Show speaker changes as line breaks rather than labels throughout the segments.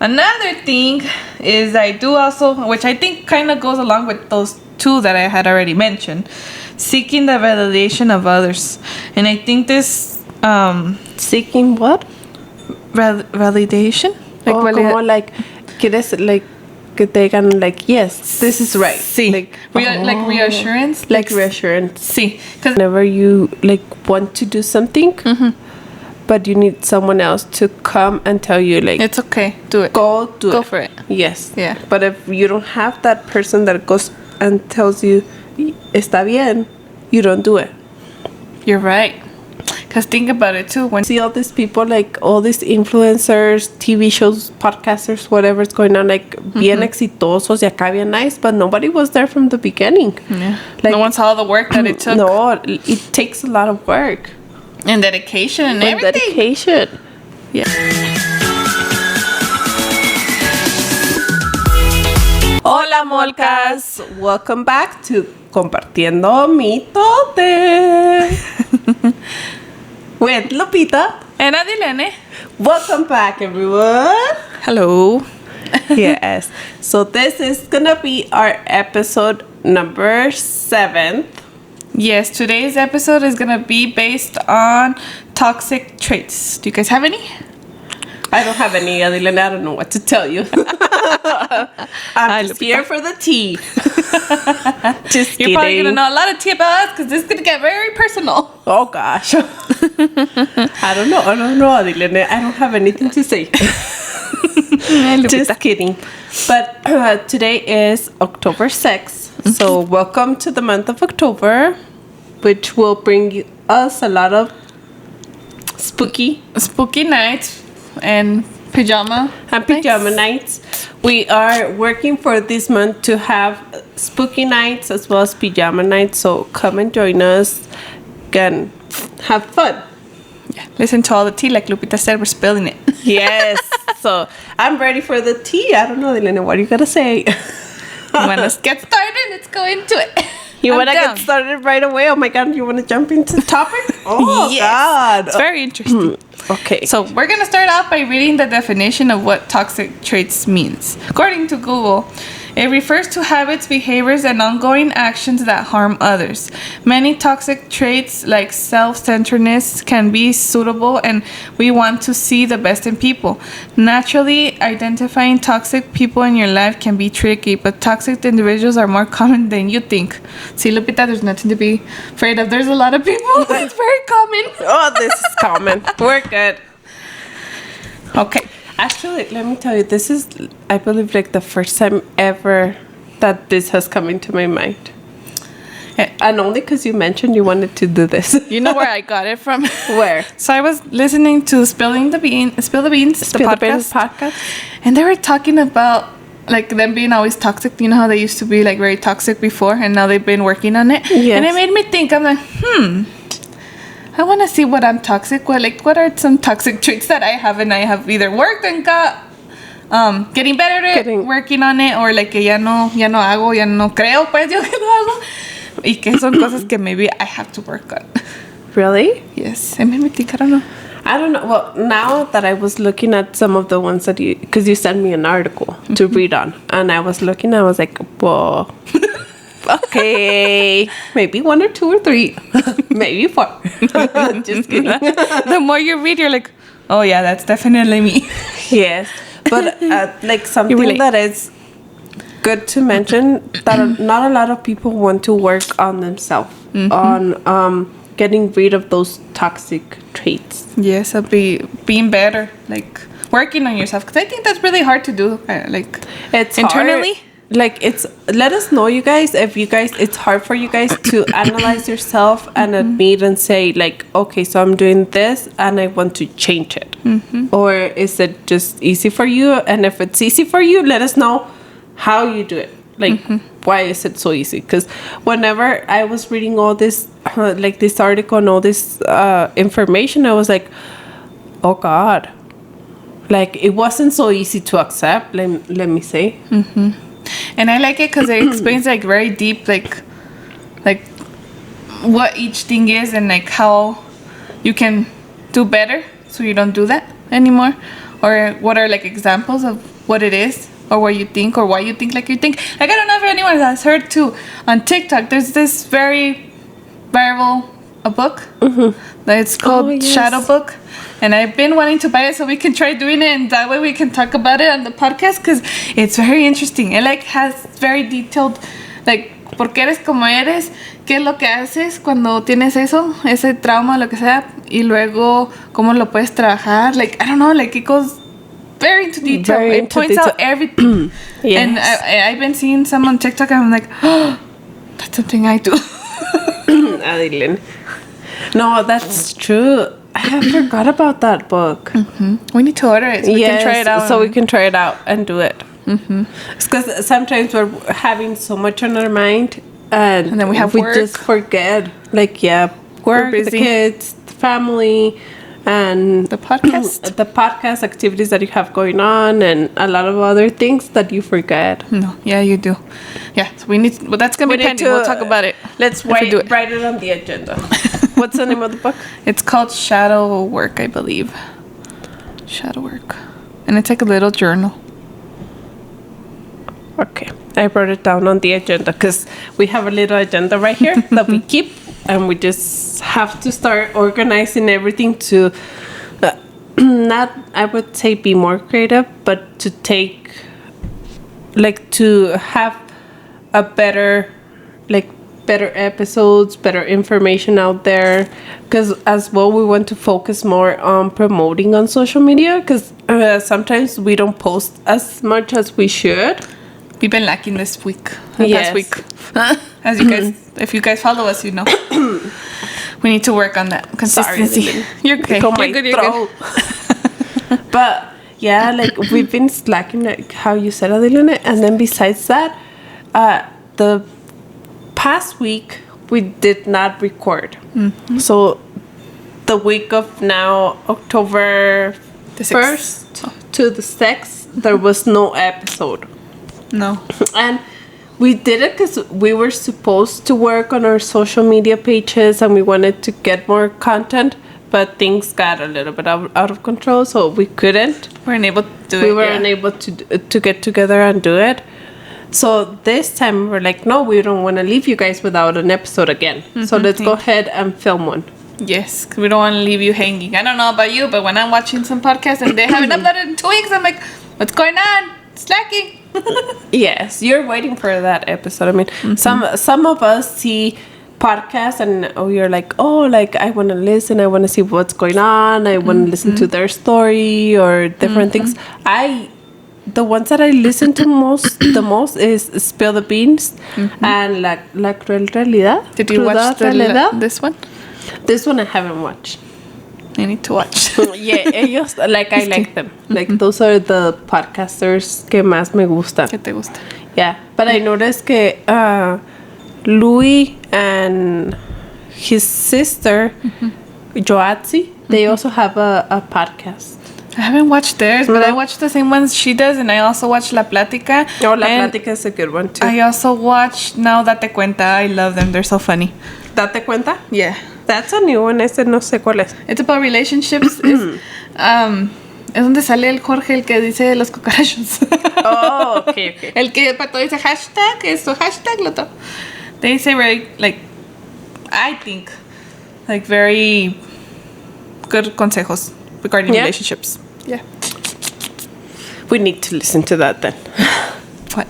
Another thing is I do also, which I think kind of goes along with those two that I had already mentioned, seeking the validation of others. And I think this
Seeking what?
validation,
Like, como like, quieres, like, que te digan, like, yes, this is right.
sí,
Like,
like reassurance,
like reassurance.
sí, because
Whenever you, like, want to do something, but you need someone else to come and tell you, like,
it's okay, do it,
go do it.
go for it.
Yes.
Yeah.
But if you don't have that person that goes and tells you, está bien, you don't do it.
You're right. Because think about it too. When
See all these people, like all these influencers, TV shows, podcasters, whatever's going on, like bien exitosos y acá bien nice, but nobody was there from the beginning.
yeah.
Like,
no one saw the work that it took.
No, it takes a lot of work.
And dedication and
And
everything.
dedication.
Yeah.
Hola, molcas. Welcome back to Compartiendo Mitote with Lupita.
And Adilene.
Welcome back, everyone.
Hello.
Yes. So this is gonna be our episode number 7.
Yes, today's episode is going to be based on toxic traits. Do you guys have any?
I don't have any, Adilene. I don't know what to tell you. I'm just here for the tea. Just
You're
kidding.
probably going to know a lot of tea about us because this is going to get very personal.
Oh gosh. I don't know, Adilene. I don't have anything to say. Just kidding. But today is October 6th. So welcome to the month of October, which will bring us a lot of spooky
nights and pajama
nights. We are working for this month to have spooky nights as well as pajama nights. So come and join us and have fun.
Yeah. Listen to all the tea, like Lupita said, we're spilling it.
Yes. So I'm ready for the tea. I don't know, Dilene, what are you gonna say?
Let's get started. Let's go into it.
You want to
down.
get started right away? Oh my God, you want to jump into the topic? Oh
Yes.
God.
It's very interesting.
Okay.
So we're going to start off by reading the definition of what toxic traits means. According to Google, it refers to habits, behaviors, and ongoing actions that harm others. Many toxic traits like self-centeredness can be suitable, and we want to see the best in people. Naturally, identifying toxic people in your life can be tricky, but toxic individuals are more common than you think. See, Lupita, there's nothing to be afraid of. There's a lot of people. It's very common.
Oh, this is common. We're good.
Okay.
Actually, let me tell you, this is, I believe, like the first time ever that this has come into my mind. And only because you mentioned you wanted to do this.
You know where I got it from?
Where?
So I was listening to Spill the Beans, the podcast, and they were talking about like them being always toxic. You know how they used to be like very toxic before, and now they've been working on it.
Yes.
And it made me think. I'm like, I want to see what I'm toxic with. Like, what are some toxic traits that I have, and I have either worked and got getting better at it, working on it, or like que ya no hago, ya no creo, pues yo que lo hago. Y que son cosas que maybe I have to work on.
Really?
Yes. It made me think, I don't know.
I don't know. Well, now that I was looking at some of the ones that because you sent me an article to read on, and I was looking, I was like, whoa. Okay, maybe 1 or 2 or 3, maybe 4. Just kidding.
The more you read, you're like, oh yeah, that's definitely me.
Yes, but like something that is good to mention that not a lot of people want to work on themselves, on getting rid of those toxic traits.
Yes, I'll be being better, like working on yourself, because I think that's really hard to do. Like
It's
internally.
Hard. Like let us know, you guys, if you guys, it's hard for you guys to analyze yourself and admit and say like, okay, so I'm doing this and I want to change it. Or is it just easy for you? And if it's easy for you, let us know how you do it. Like, why is it so easy? Because whenever I was reading all this, like this article and all this information, I was like, oh God. Like, it wasn't so easy to accept, let me say.
And I like it because it explains like very deep, like what each thing is and like how you can do better so you don't do that anymore, or what are like examples of what it is, or what you think, or why you think like you think. Like, I don't know if anyone has heard too on TikTok. There's this very viral a book that it's called Shadow Book, and I've been wanting to buy it so we can try doing it, and that way we can talk about it on the podcast, because it's very interesting. It like has very detailed, like, por qué eres como eres, qué es lo que haces cuando tienes eso, ese trauma, lo que sea, y luego cómo lo puedes trabajar. Like, I don't know, like, it goes very into detail. It points out everything. Yes. And I've been seeing some on TikTok, and I'm like, oh, that's something I do.
Adeline. No, that's true. I forgot about that book.
We need to order it so we can try it out.
So we can try it out and do it. Because sometimes we're having so much on our mind, and
then we work.
Just forget. Like, work, the kids, the family, and
the podcast
activities that you have going on, and a lot of other things that you forget.
No, yeah, you do. Yeah, so we need. Well, that's gonna be pending. We'll talk about it.
Let's write it on the agenda. What's the name of the book?
It's called Shadow Work, I believe. Shadow Work, and it's like a little journal.
Okay, I wrote it down on the agenda because we have a little agenda right here that we keep, and we just have to start organizing everything to not, I would say, be more creative, but to take, like, to have a better episodes, better information out there, because as well we want to focus more on promoting on social media, because sometimes we don't post as much as we should.
We've been lacking this week. Past week. As you guys, if you guys follow us, you know. We need to work on that consistency.
Sorry,
you're okay. You're good.
But yeah, like, we've been slacking, like how you said, Adeline. And then besides that, the past week we did not record. So the week of now, October the 1st to the 6th, there was no episode.
No.
And we did it because we were supposed to work on our social media pages, and we wanted to get more content, but things got a little bit out of control, so we couldn't.
We weren't able to do it.
We were unable to get together and do it. So this time we're like, no, we don't want to leave you guys without an episode again. So let's go ahead and film one.
Yes, because we don't want to leave you hanging. I don't know about you, but when I'm watching some podcasts and they haven't uploaded in 2 weeks, I'm like, what's going on? Slacking.
Yes, you're waiting for that episode. I mean, some of us see podcasts and you're like, oh, like, I want to listen. I want to see what's going on. I want to listen to their story or different things. The ones that I listen to the most is Spill the Beans and La Cruel Realidad.
Did you watch this one?
This one I haven't watched.
I need to watch.
Yeah, ellos, like, I like them. Like, those are the podcasters que más me gustan.
¿Qué te gusta?
Yeah, but I noticed que Louis and his sister, Joatzi, they also have a podcast.
I haven't watched theirs, but I watch the same ones she does, and I also watch La Plática.
Oh, La Plática is a good one too.
I also watch Now Date Cuenta. I love them. They're so funny.
¿Date cuenta?
Yeah.
That's a new one. Ese no sé cuál es.
It's about relationships. Es donde sale el Jorge, el que dice los cucarachos.
Oh, okay.
El que para todo dice hashtag, esto, hashtag, lo otro. They say very, like, I think, like, very good consejos regarding relationships. Yeah.
We need to listen to that then.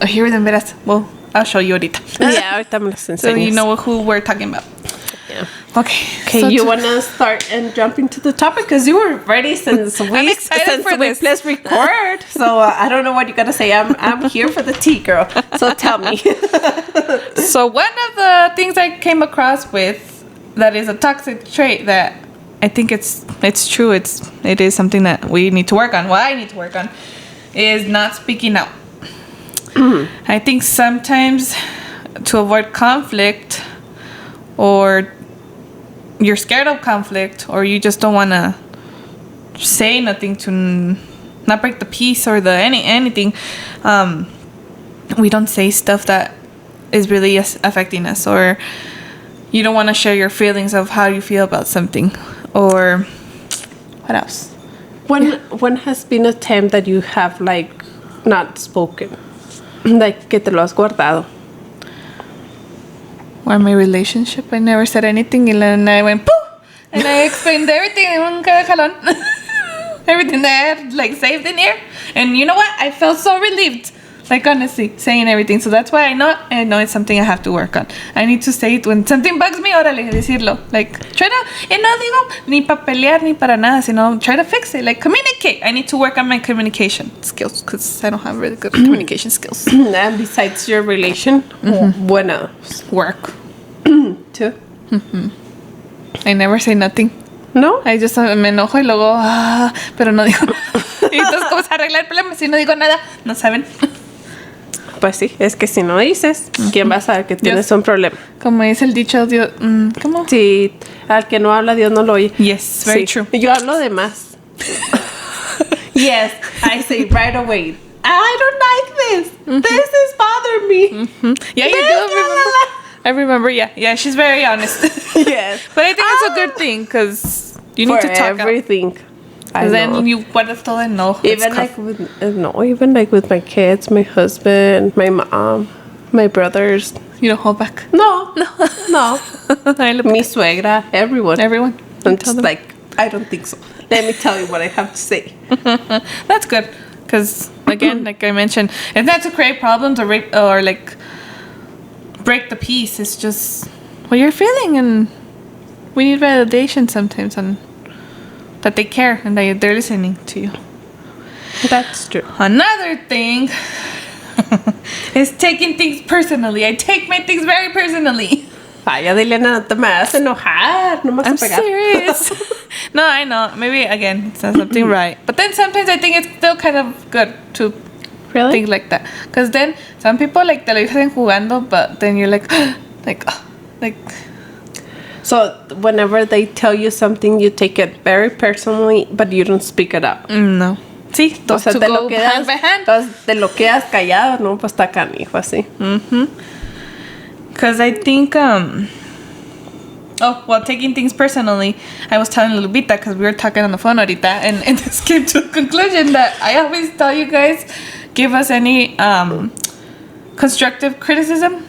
Hear them, verás. Well, I'll show you ahorita.
Yeah, ahorita me las enseñas.
So you know who we're talking about.
Yeah.
Okay.
So you want to start and jump into the topic? Because you were ready since
I'm excited for this.
Let's record. So I don't know what you got to say. I'm here for the tea, girl. So tell me.
So one of the things I came across with that is a toxic trait that I think it's true. It is something that we need to work on. What I need to work on is not speaking out. I think sometimes to avoid conflict, or you're scared of conflict, or you just don't want to say nothing to not break the peace or anything, we don't say stuff that is really affecting us, or you don't want to share your feelings of how you feel about something, or what else?
When has been a time that you have like not spoken, like que te lo has guardado?
Or my relationship, I never said anything, and then I went poof, and I explained everything in un cada jalón. Everything that I had like saved in here, and you know what? I felt so relieved. Like honestly, saying everything. So that's why I know it's something I have to work on. I need to say it when something bugs me. Órale, decirlo. Like try to, and no digo ni para pelear ni para nada, sino try to fix it. Like communicate. I need to work on my communication skills because I don't have really good communication skills.
And besides your relation, what else?
Work
Too?
I never say nothing.
No?
I just me enojo y luego, pero no digo nada. Y entonces, ¿cómo se arregla el problema si no digo nada? No saben.
Pues sí, es que si no dices, ¿quién va a saber que tienes un problema?
Como dice el dicho, Dios, ¿cómo?
Sí, al que no habla, Dios no lo oye.
Yes, very true.
Yo hablo de más. Yes, I say right away, I don't like this. This is bothering me.
Yeah, you do remember. I remember, yeah, she's very honest.
Yes.
But I think it's a good thing because you need
For
to talk
everything.
Because then you guardas todo enojo.
Even like even like with my kids, my husband, my mom, my brothers.
You don't hold back.
No.
I love
Mi suegra, everyone. I'm just
them.
like, I don't think so. Let me tell you what I have to say.
That's good. Because, again, like I mentioned, it's not to create problems or like break the peace. It's just what you're feeling. And we need validation sometimes on that they care and that they're listening to you.
That's true.
Another thing is taking things personally. I take my things very personally.
Ay, Adeliana, no te me hagas enojar. No me vas
I'm
a pegar.
serious. No, I know. Maybe, again, it's not something right. But then sometimes I think it's still kind of good to
Really?
think like that. Because then some people, like, te lo dicen jugando, but then you're like, like.
So whenever they tell you something, you take it very personally, but you don't speak it up.
No. Sí,
O
those
sea,
two
te
go
lo quedas,
hand by hand.
entonces te lo quedas callado, no, pues está canijo así.
Because I think, taking things personally, I was telling Lupita, because we were talking on the phone ahorita, and this came to a conclusion that I always tell you guys, give us any constructive criticism.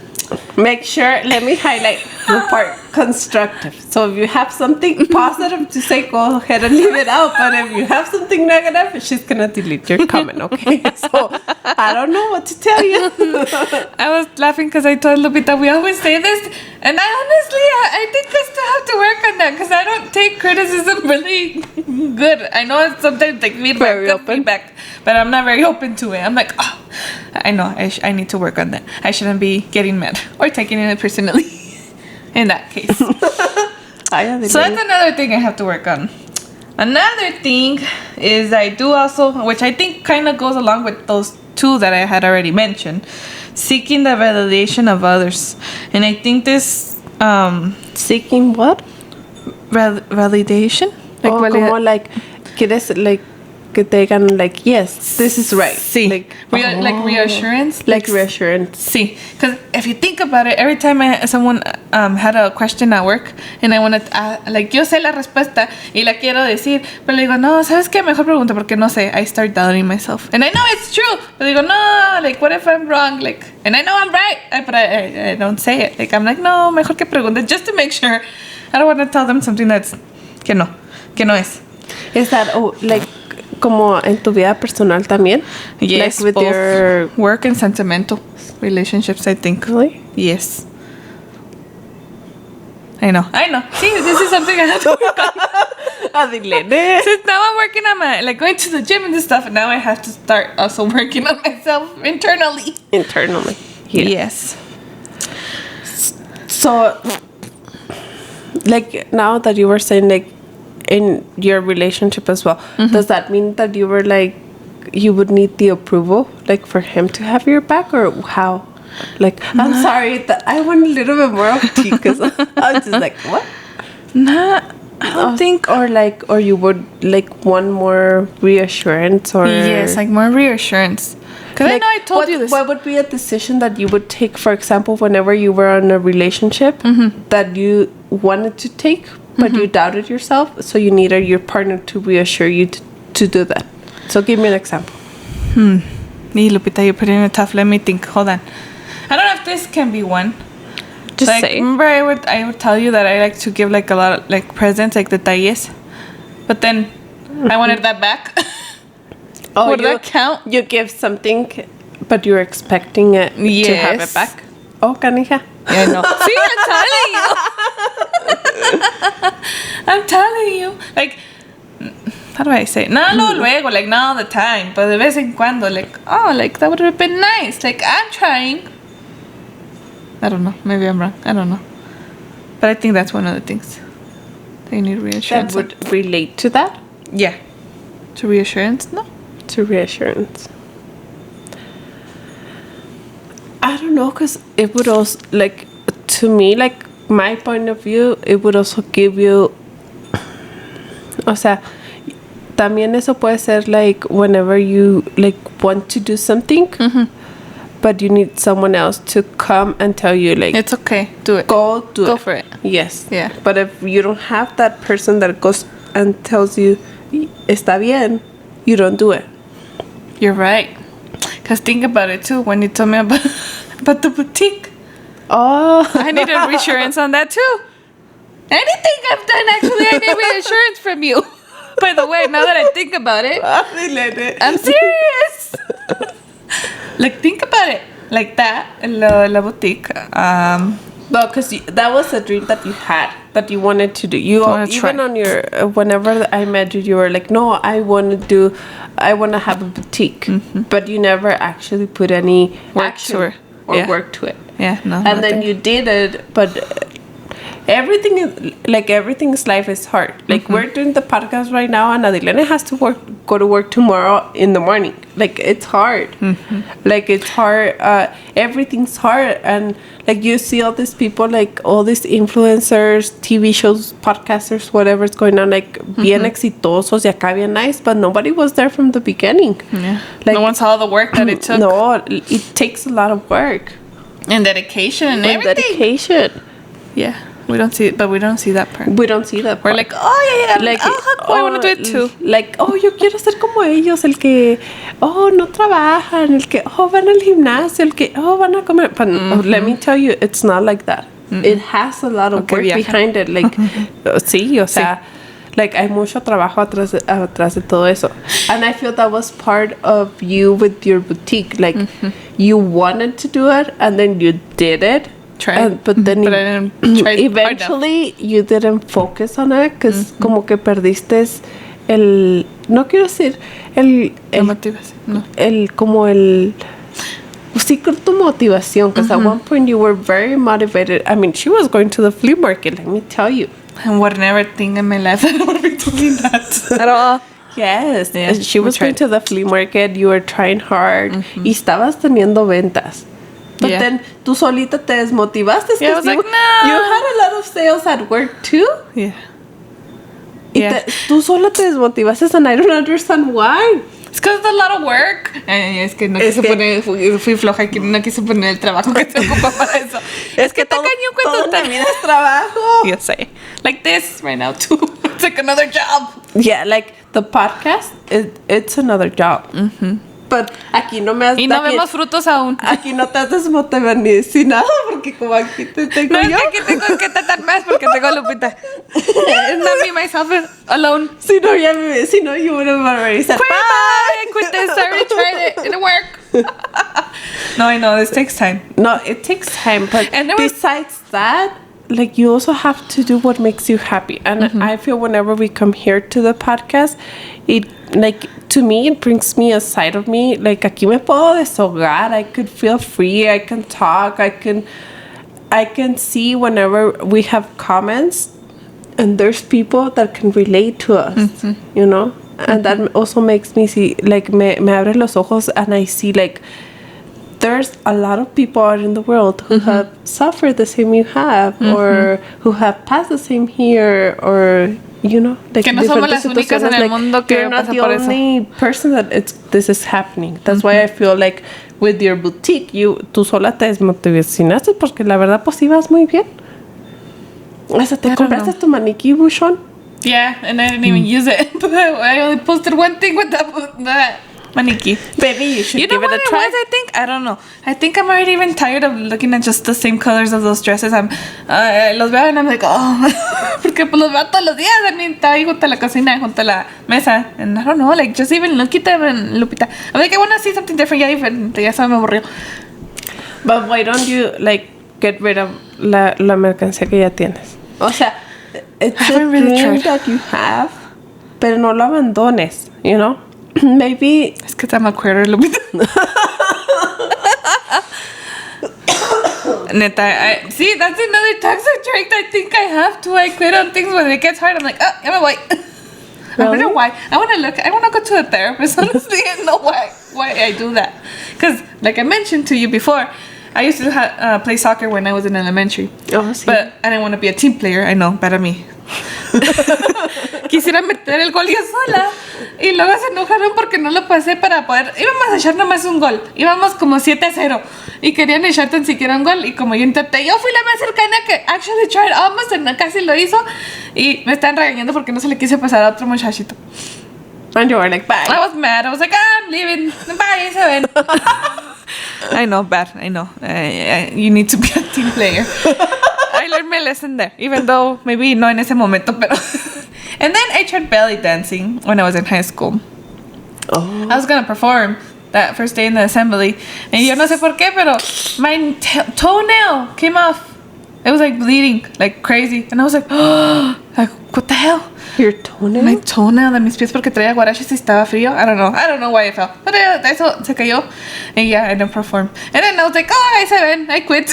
Make sure, let me highlight the part constructive. So if you have something positive to say, go ahead and leave it out. But if you have something negative, she's going to delete your comment, okay? So I don't know what to tell you.
I was laughing because I told Lupita we always say this, and I think I still have to work on that because I don't take criticism really good. I know it's sometimes like feedback, but I'm not very open to it. I'm like, I know I need to work on that. I shouldn't be getting mad or taking it personally. In that case. So that's another thing I have to work on. Another thing is I do also, which I think kind of goes along with those two that I had already mentioned, seeking the validation of others. And I think this
seeking what?
Validation?
Like como like quieres like que te digan like, yes, this is right.
Sí. Like reassurance.
Like reassurance.
Sí. Because if you think about it, every time someone had a question at work and I wanted to, like, yo sé la respuesta y la quiero decir, pero le digo, no, ¿sabes qué? Mejor pregunta porque no sé. I start doubting myself. And I know it's true. Pero digo, no, like, what if I'm wrong? Like, and I know I'm right, but I don't say it. Like, I'm like, no, mejor que pregunte just to make sure. I don't want to tell them something that's que no es.
Is that, like, como en tu vida personal también?
Yes,
like with
both
your
work and sentimental relationships, I think.
Really?
Yes. I know. See, this is something I have to work on. Since now I'm working on my, like, going to the gym and this stuff, and now I have to start also working on myself internally.
Internally.
Yeah. Yes.
So, like, now that you were saying, like, in your relationship as well, does that mean that you were like, you would need the approval, like, for him to have your back, or how? Like, I'm sorry, I want a little bit more of tea because I was just like, what?
Nah, I don't think.
Or you would like want more reassurance, or
yes, like more reassurance. Because
like,
I know I told you this.
What would be a decision that you would take, for example, whenever you were in a relationship that you wanted to take, but you doubted yourself, so you needed your partner to reassure you to do that. So give me an example.
Nee, Lupita, you're putting it tough. Let me think. Hold on. I don't know if this can be one.
Just
like,
say.
remember I would tell you that I like to give like a lot of like presents, like detalles. But then I wanted that back. Would that count?
You give something, but you're expecting it to have it back. Oh, canija.
Yeah, no. See, I'm telling you. Like, how do I say it? No, luego, like not all the time, but de vez en cuando, like, oh, like that would have been nice. Like, I'm trying. I don't know. Maybe I'm wrong. I don't know. But I think that's one of the things that you need reassurance.
That would relate to that?
Yeah. To reassurance? No.
To reassurance. I don't know, because it would also, like, to me, like, my point of view, it would also give you, o sea, también eso puede ser, like, whenever you, like, want to do something, but you need someone else to come and tell you, like,
it's okay. Do it.
Go do it.
Go for it.
Yes.
Yeah.
But if you don't have that person that goes and tells you, está bien, you don't do it.
You're right. Because think about it too. When you told me about the boutique, I needed reassurance on that too. Anything I've done, actually, I need reassurance from you. By the way, now that I think about it, I'm serious. Like, think about it. Like that, la boutique.
No, because that was a dream that you had, that you wanted to do. You
wanna
even
try.
on your whenever I met you, you were like, no, I want to have a boutique, but you never actually put any action
to it.
or
Yeah.
work to it.
Yeah, no.
And then you did it, but everything is like everything's life is hard. Like we're doing the podcast right now, and Adilene has to go to work tomorrow in the morning. Like it's hard. Like it's hard. Everything's hard, and like you see all these people, like all these influencers, TV shows, podcasters, whatever's going on, like bien exitosos y acá bien nice, but nobody was there from the beginning.
Yeah.
Like
No one saw the work that it took.
No, it takes a lot of work
And dedication and
and
everything.
dedication.
Yeah. We don't see it, but we don't see that part.
We don't see that
We're
part.
like, oh yeah,
Like,
I want to do it too.
Like, oh, yo quiero ser como ellos, el que, oh, no trabajan, el que, oh, van al gimnasio, el que, oh, van a comer. But let me tell you, it's not like that. It has a lot of work behind it. Like, sí, o sea, like, hay mucho trabajo atrás de todo eso. And I feel that was part of you with your boutique. Like, you wanted to do it, and then you did it. But then
I didn't try
eventually you didn't focus on it because como que perdiste el, no quiero decir
La motivación. No.
como el sí, con tu motivación, because at one point you were very motivated. I mean, she was going to the flea market, let me tell you.
And would never think in my life that I would be doing that at all.
Yes,
Yeah,
she was going to the flea market, you were trying hard y estabas teniendo ventas. But then tú solita te desmotivaste.
Yeah, I was like, no.
You had a lot of sales at work too.
Yeah.
Y tú sola te desmotivaste, and I don't understand why.
It's because it's a lot of work. Es que no quise poner, fui floja y no quise poner el trabajo que se ocupa para eso.
Es que
te cañó cuando
te miras trabajo.
Yo sé. Like this right now too. It's like another job.
Yeah, like the podcast, it's another job. But aquí no me has...
Y no vemos frutos aún.
Aquí no te has desmotivado ni sin nada, porque como aquí te tengo
No,
yo.
es que aquí tengo que tratar más porque tengo a Lupita. It's not me, myself, alone.
Si no, you would have already said
Quit,
bye.
I quit this. I already tried it. It didn't work. No, I know. This takes time.
No, it takes time. But
And there was-
besides that, like you also have to do what makes you happy. And I feel whenever we come here to the podcast, it like to me it brings me a side of me. Like aquí me puedo desahogar. I could feel free. I can talk. I can see whenever we have comments, and there's people that can relate to us. You know, and that also makes me see, like me abre los ojos, and I see like there's a lot of people out in the world who have suffered the same you have, or who have passed the same here, or you know, like
Que no somos las únicas en el
like,
mundo que
you're not
pasa
the
por eso.
only person that this is happening. That's why I feel like with your boutique, tú sola te desmotivaste porque la verdad pues ibas muy bien. Hasta te compraste tu maniquí buchón.
Yeah, and I didn't even use it. I only posted one thing with that maniki.
Maybe you should
You know
give it
what
a try.
it was, I think? I don't know. I think I'm already even tired of looking at just the same colors of those dresses. Los veo and I'm like, oh, porque pues los veo todos los días. I mean, está ahí junto a la cocina, junto a la mesa. And I don't know, like, just even look at them and Lupita. I'm like, I want to see something different. Ya diferente, ya se me aburrió.
But why don't you, like, get rid of la mercancía que ya tienes? O sea, it's a
really
dream
tried.
that you have, pero no lo abandones, you know? Maybe...
Es que I'm a quitter, Lupita. Neta, see, that's another toxic trait I think I have too. I quit on things when it gets hard. I'm like, oh, ya me voy. I wonder why. I want to go to a therapist, honestly, and know why I do that. Because, like I mentioned to you before, I used to play soccer when I was in elementary.
Oh, sí.
But I didn't want to be a team player. I know, para mí. Quisiera meter el gol yo sola. Y luego se enojaron porque no lo pasé para poder... Íbamos a echar nomás un gol. Íbamos como 7-0. Y querían echar tan siquiera un gol. Y como yo intenté, yo fui la más cercana que actually tried almost, and casi lo hizo. Y me están regañando porque no se le quise pasar a otro muchachito.
And you were like, bye.
I was mad. I was like, I'm leaving. Bye, se ven. I know, bad. I know. You need to be a team player. I learned my lesson there, even though maybe no en ese momento, pero... And then I tried belly dancing when I was in high school.
Oh.
I was gonna perform that first day in the assembly, and yo no sé por qué, pero my toenail came off. It was like bleeding like crazy, and I was like, oh, like what the hell?
Your toenail?
My toenail de mis pies porque traía guaraches y estaba frío. I don't know why I fell. But eso se cayó. And yeah, I didn't perform. And then I was like, oh, I said I quit.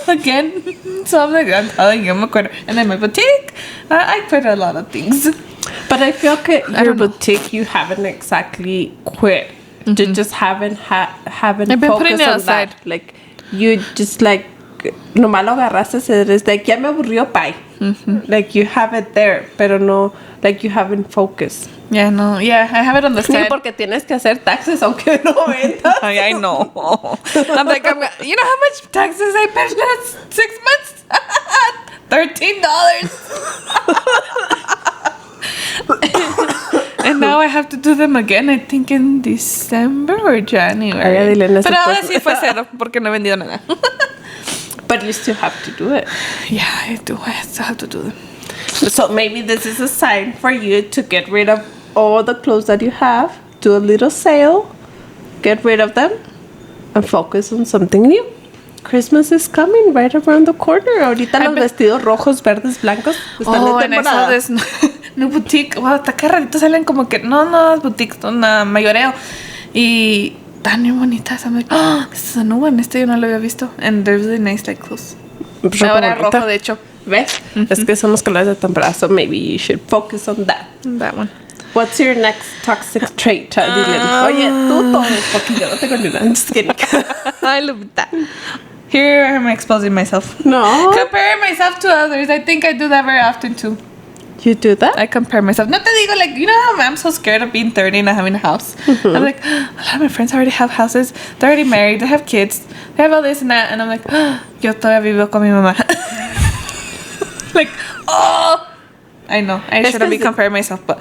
Again. So I'm like, I'm telling you, I'm a quitter. And then my boutique, I quit a lot of things.
But I feel like your boutique, you haven't exactly quit. You just haven't
I've been putting
focused
it
on
aside.
that. Like, you just like, nomás lo agarraste, it's like, ya me aburrió, bye. Like, you have it there, pero no, like, you haven't focused.
Yeah, no, yeah, I have it on the
Sí,
side.
porque tienes que hacer taxes aunque no vendas.
I know. I'm like, you know how much taxes I paid last 6 months? $13. And now I have to do them again, I think in December or January.
Ay, dile,
Pero ahora sí fue cero, porque no he vendido nada.
But you still have to do it.
Yeah, I do. I still have to do them.
So maybe this is a sign for you to get rid of all the clothes that you have, do a little sale, get rid of them, and focus on something new. Christmas is coming right around the corner. Ahorita los vestidos rojos, verdes, blancos están de
and I
temporada.
saw this new boutique. Wow, hasta cada ratito salen como que no boutique, una mayoreo. Y tan bien bonitas. I'm like, oh, this is a new one. Este yo no lo había visto. And they're really nice, like clothes. Ahora
bonita.
rojo, de hecho.
¿Ves? Es que son los colores de temporada. So maybe you should focus on that.
That one.
What's your next toxic trait? Dylan? Oye, tú todo, porque yo no tengo ni nada. Just kidding.
I love that. Here am I exposing myself.
No.
Comparing myself to others. I think I do that very often too.
You do that?
I compare myself. No te digo, like, you know how I'm so scared of being 30 and not having a house? I'm like, a lot of my friends already have houses. They're already married. They have kids. They have all this and that. And I'm like, yo todavía vivo con mi mamá. Like, oh. I know. I shouldn't be comparing myself, but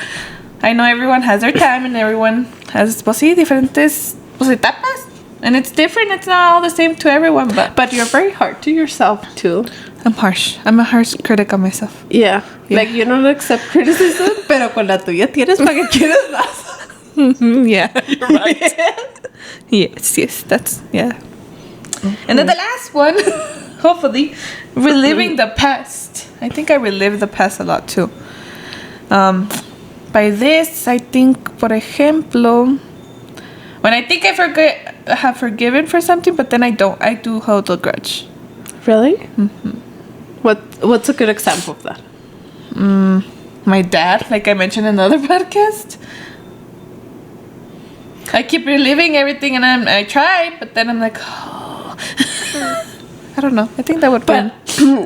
I know everyone has their time and everyone has, pues sí, diferentes etapas. And it's different. It's not all the same to everyone, but
you're very hard to yourself too.
I'm harsh. I'm a harsh critic on myself.
Yeah. Like you don't accept criticism, pero con la tuya tienes para que quieras más.
Yeah, you're right. Yes, that's, yeah. And then the last one, hopefully, reliving the past. I think I relive the past a lot too. By this, I think, por ejemplo, when I think I have forgiven for something, but then I don't. I do hold a grudge.
Really? Mm-hmm. What's a good example of that?
My dad, like I mentioned in the other podcast. I keep reliving everything, and I try, but then I'm like, oh. I don't know. I think that would
But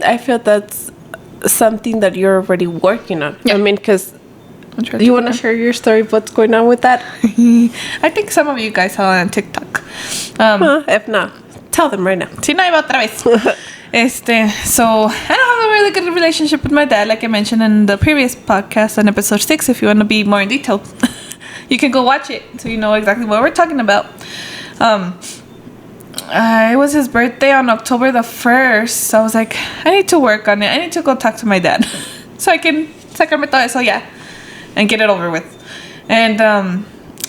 I feel that's something that you're already working on.
Yeah.
I mean, because
do
you want to share your story of what's going on with that?
I think some of you guys saw it on TikTok.
If not, tell them right now.
Si no, iba otra vez. So, I don't have a really good relationship with my dad, like I mentioned in the previous podcast on episode 6. If you want to be more in detail, you can go watch it so you know exactly what we're talking about. It was his birthday on October the 1st. So I was like, I need to work on it. I need to go talk to my dad so I can sacarme todo eso, and get it over with. And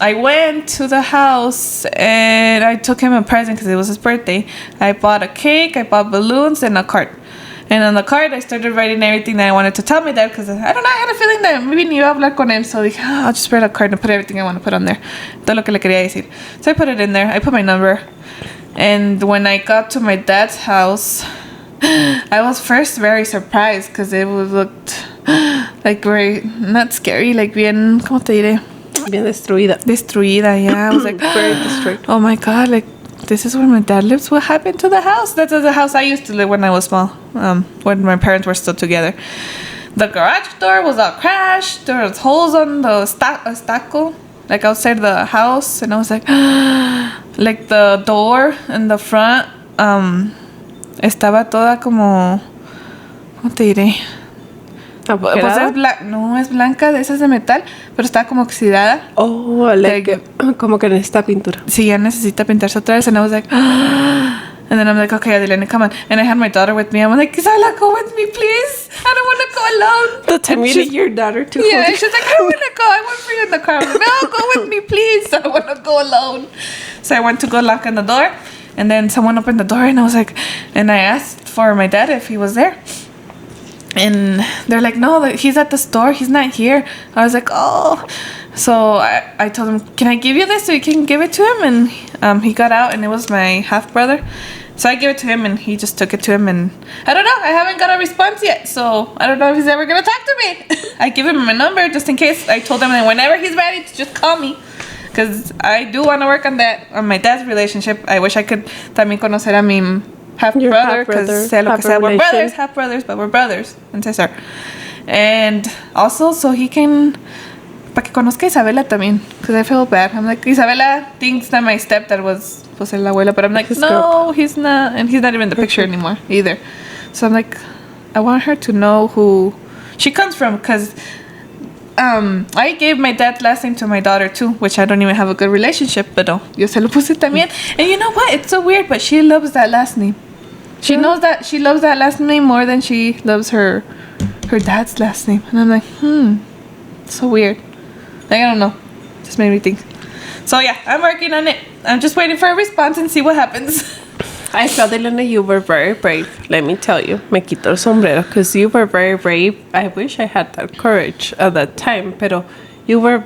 I went to the house and I took him a present because it was his birthday. I bought a cake, I bought balloons, and a card. And on the card, I started writing everything that I wanted to tell my dad because I don't know, I had a feeling that maybe ni iba a hablar con él. So dije, I'll just write a card and put everything I want to put on there. Todo lo que le quería decir. So I put it in there. I put my number. And when I got to my dad's house, I was first very surprised because it looked like very, not scary, like bien, ¿cómo te diré?
Bien destruida.
Destruida, yeah. I was like,
very destroyed.
Oh my God, like, this is where my dad lives. What happened to the house? That's the house I used to live when I was small, when my parents were still together. The garage door was all crashed. There was holes on the estaco, like outside the house. And I was like, like the door in the front, estaba toda como, ¿cómo te diré? Pues es blanca, de esas de metal, pero está como oxidada.
Oh, like como que necesita pintura.
Sí, ya necesita pintarse otra vez. And I was like, and then I'm like, okay, Adilene, come on. And I had my daughter with me. I'm like, Isabella, go with me, please. I don't want to go alone.
The time you need your daughter to
Yeah, she's like, I don't want to go. I want for you in the car. I'm like, no, go with me, please. I don't want to go alone. So I went to go knock on the door. And then someone opened the door. And I was like, and I asked for my dad if he was there. And they're like, no, he's at the store. He's not here. I was like, oh. So I told him, can I give you this so you can give it to him? And he got out, and it was my half-brother. So I gave it to him, and he just took it to him. And I don't know. I haven't got a response yet. So I don't know if he's ever going to talk to me. I give him my number just in case. I told him that whenever he's ready to just call me. Because I do want to work on that, on my dad's relationship. I wish I could también conocer a mi half-brother, because sea lo que sea, we're brothers, half-brothers, but we're brothers, and Cesar. And also, so he can, para que conozca a Isabela también, because I feel bad. I'm like, Isabela thinks that my stepdad was pues el abuelo, but I'm like, no, he's not, and he's not even in the picture anymore either. So I'm like, I want her to know who she comes from, because I gave my dad's last name to my daughter too, which I don't even have a good relationship, but no, yo se lo puse también. And you know what? It's so weird, but she loves that last name. She knows that she loves that last name more than she loves her dad's last name. And I'm like, so weird. Like, I don't know. Just made me think. So yeah, I'm working on it. I'm just waiting for a response and see what happens.
I felt, Elena, you were very brave. Let me tell you. Me quito el sombrero because you were very brave. I wish I had that courage at that time. Pero you were...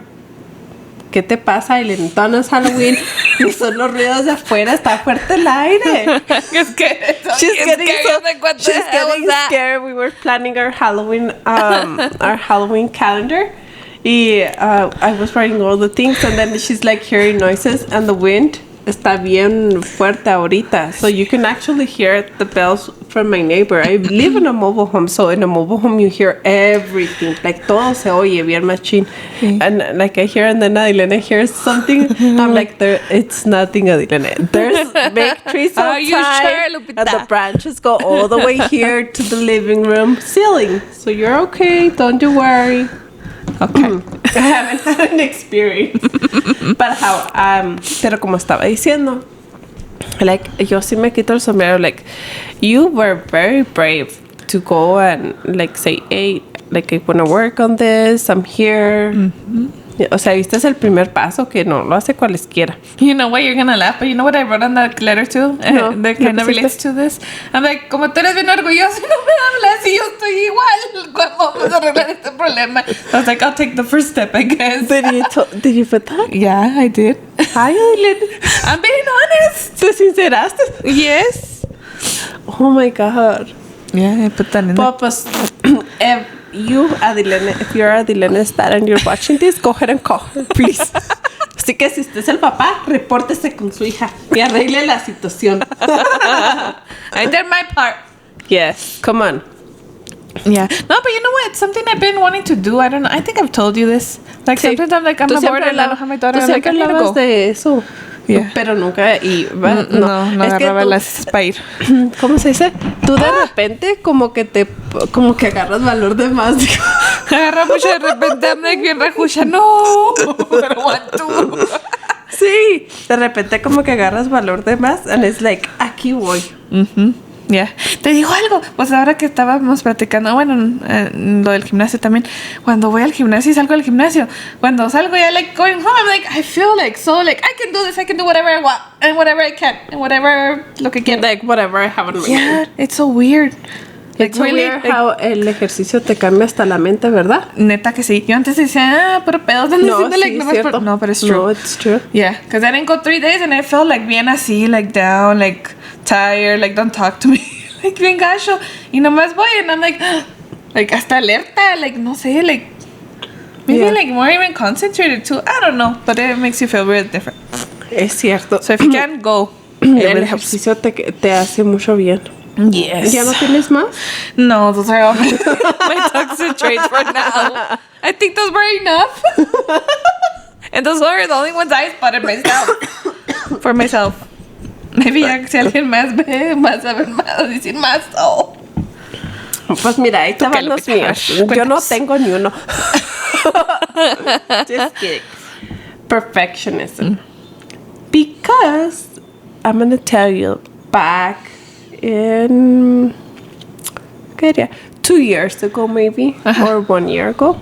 ¿Qué te pasa, Elena? No es Halloween. Y son los ruidos de afuera. Está fuerte el aire.
She's getting
scared. We were planning our Halloween calendar. I was writing all the things, and then she's like hearing noises, and the wind está bien fuerte ahorita. So you can actually hear the bells from my neighbor. I live in a mobile home, so in a mobile home you hear everything. Like todo se oye bien machín. And like I hear, and then Adilene hears something. I'm like, it's nothing, Adilene. There's big trees outside.
Are you sure, Lupita?
And the branches go all the way here to the living room ceiling. So you're okay. Don't you worry. Okay. I haven't had an experience. But how? Pero como estaba diciendo, like, yo sí me quito el sombrero. Like, you were very brave to go and, like, say, hey, like, I want to work on this. I'm here. Mm-hmm. O sea, este es el primer paso que no lo hace cualesquiera.
You know what? You're gonna laugh, but you know what I wrote on that letter too? That kind of relates to this. I'm like, como tú eres bien orgulloso y no me hablas y yo estoy igual. ¿Cómo vamos a arreglar este problema? I was like, I'll take the first step, I guess.
Did you put that?
Yeah, I did.
Hi, Aileen.
I'm being honest.
¿Te sinceraste?
Yes.
Oh my God.
Yeah, I put that in there.
Pues, you, Adilene, if you're Adilene's dad and you're watching this, go ahead and call her, please. Así que si usted es el papá, repórtese con su hija y arregle la situación.
I did my part.
Yes, come on.
Yeah. No, but you know what? It's something I've been wanting to do. I don't know. I think I've told you this. Like, sometimes I'm like, I'm bored and I don't have my daughter. I'm like, I need to go.
De eso.
Yeah.
Pero nunca, y
No
es que
agarraba
tú-
las para ir.
¿cómo se dice? Tú de repente como que agarras valor de más.
Agarra mucho de repente, I'm like bien rejucha. No, pero want to.
Sí, de repente como que agarras valor de más and it's like, aquí voy.
Ya. Te digo algo, pues ahora que estábamos platicando, bueno, lo del gimnasio también. Cuando voy al gimnasio y salgo del gimnasio, cuando salgo ya like going home, I'm like, I feel like so like I can do this, I can do whatever I want and whatever I can and whatever lo que quiero.
Like whatever I have in my
Yeah,
mind.
it's so weird.
It's weird how el ejercicio te cambia hasta la mente, ¿verdad?
Neta que sí. Yo antes decía, pero pedos de
No,
diciendo, like,
sí,
nomás
cierto.
no, pero it's true.
No, it's true.
Yeah, because I didn't go 3 days and I felt like bien así, like down, like tired, like don't talk to me, like bien gacho. Y nomás voy and I'm like hasta alerta, like no sé, like maybe
Yeah.
like more even concentrated too. I don't know, but it makes you feel real different.
Es cierto.
So if you can go, it
El
really helps.
ejercicio te hace mucho bien.
Yes.
¿Ya no tienes más?
No, those are all my toxic traits for now. I think those were enough. And those were the only ones I spotted myself. For myself. Maybe ya si alguien más ve, más sabe más, decir más. Oh.
Pues mira, ahí
¿Tú qué,
estaban los
Lupita?
míos. Yo no
Cuéntanos.
tengo ni uno. Just kidding. Perfectionism. Because I'm gonna tell you, back in ¿qué diría? 2 years ago maybe, or 1 year ago,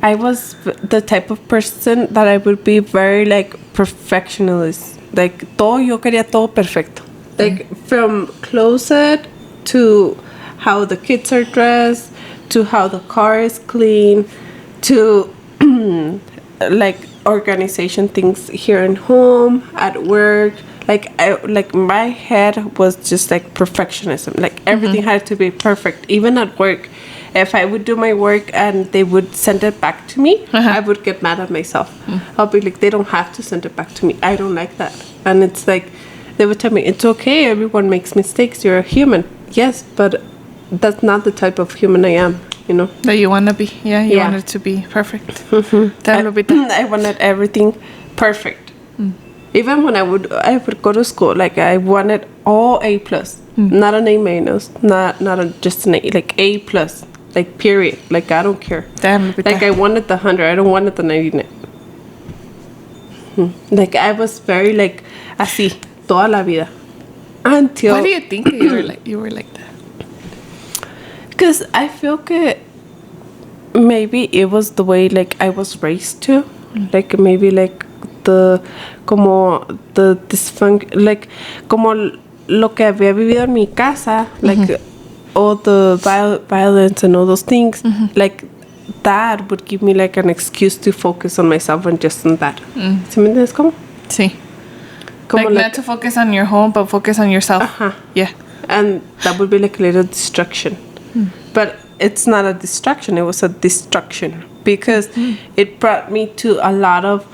I was the type of person that I would be very like perfectionist. Like todo yo quería todo perfecto. Like from closet to how the kids are dressed, to how the car is clean, to like organization things here at home, at work. Like my head was just like perfectionism. Like everything had to be perfect, even at work. If I would do my work and they would send it back to me, I would get mad at myself. I'll be like, they don't have to send it back to me. I don't like that. And it's like, they would tell me, it's okay, everyone makes mistakes, you're a human. Yes, but that's not the type of human I am, you know?
That you want to be. Yeah, you
Yeah.
want it to be perfect. Damn, Lupita.
I wanted everything perfect. Even when I would go to school, like I wanted all A plus, not an A minus, not just an A, like A plus, like period. Like I don't care.
Damn, Lupita.
Like I wanted the 100, I don't want the 99. Like I was very like así toda la vida until.
Why do you think you were like that?
Because I feel que maybe it was the way like I was raised to, like maybe like the dysfunction, like como lo que había vivido en mi casa, like all the violence and all those things, like that would give me like an excuse to focus on myself and just on that. ¿Sí me entiendes cómo?
Sí.
Como
Like not to focus on your home, but focus on yourself. Yeah.
And that would be like a little distraction. But it's not a distraction, it was a destruction. Because it brought me to a lot of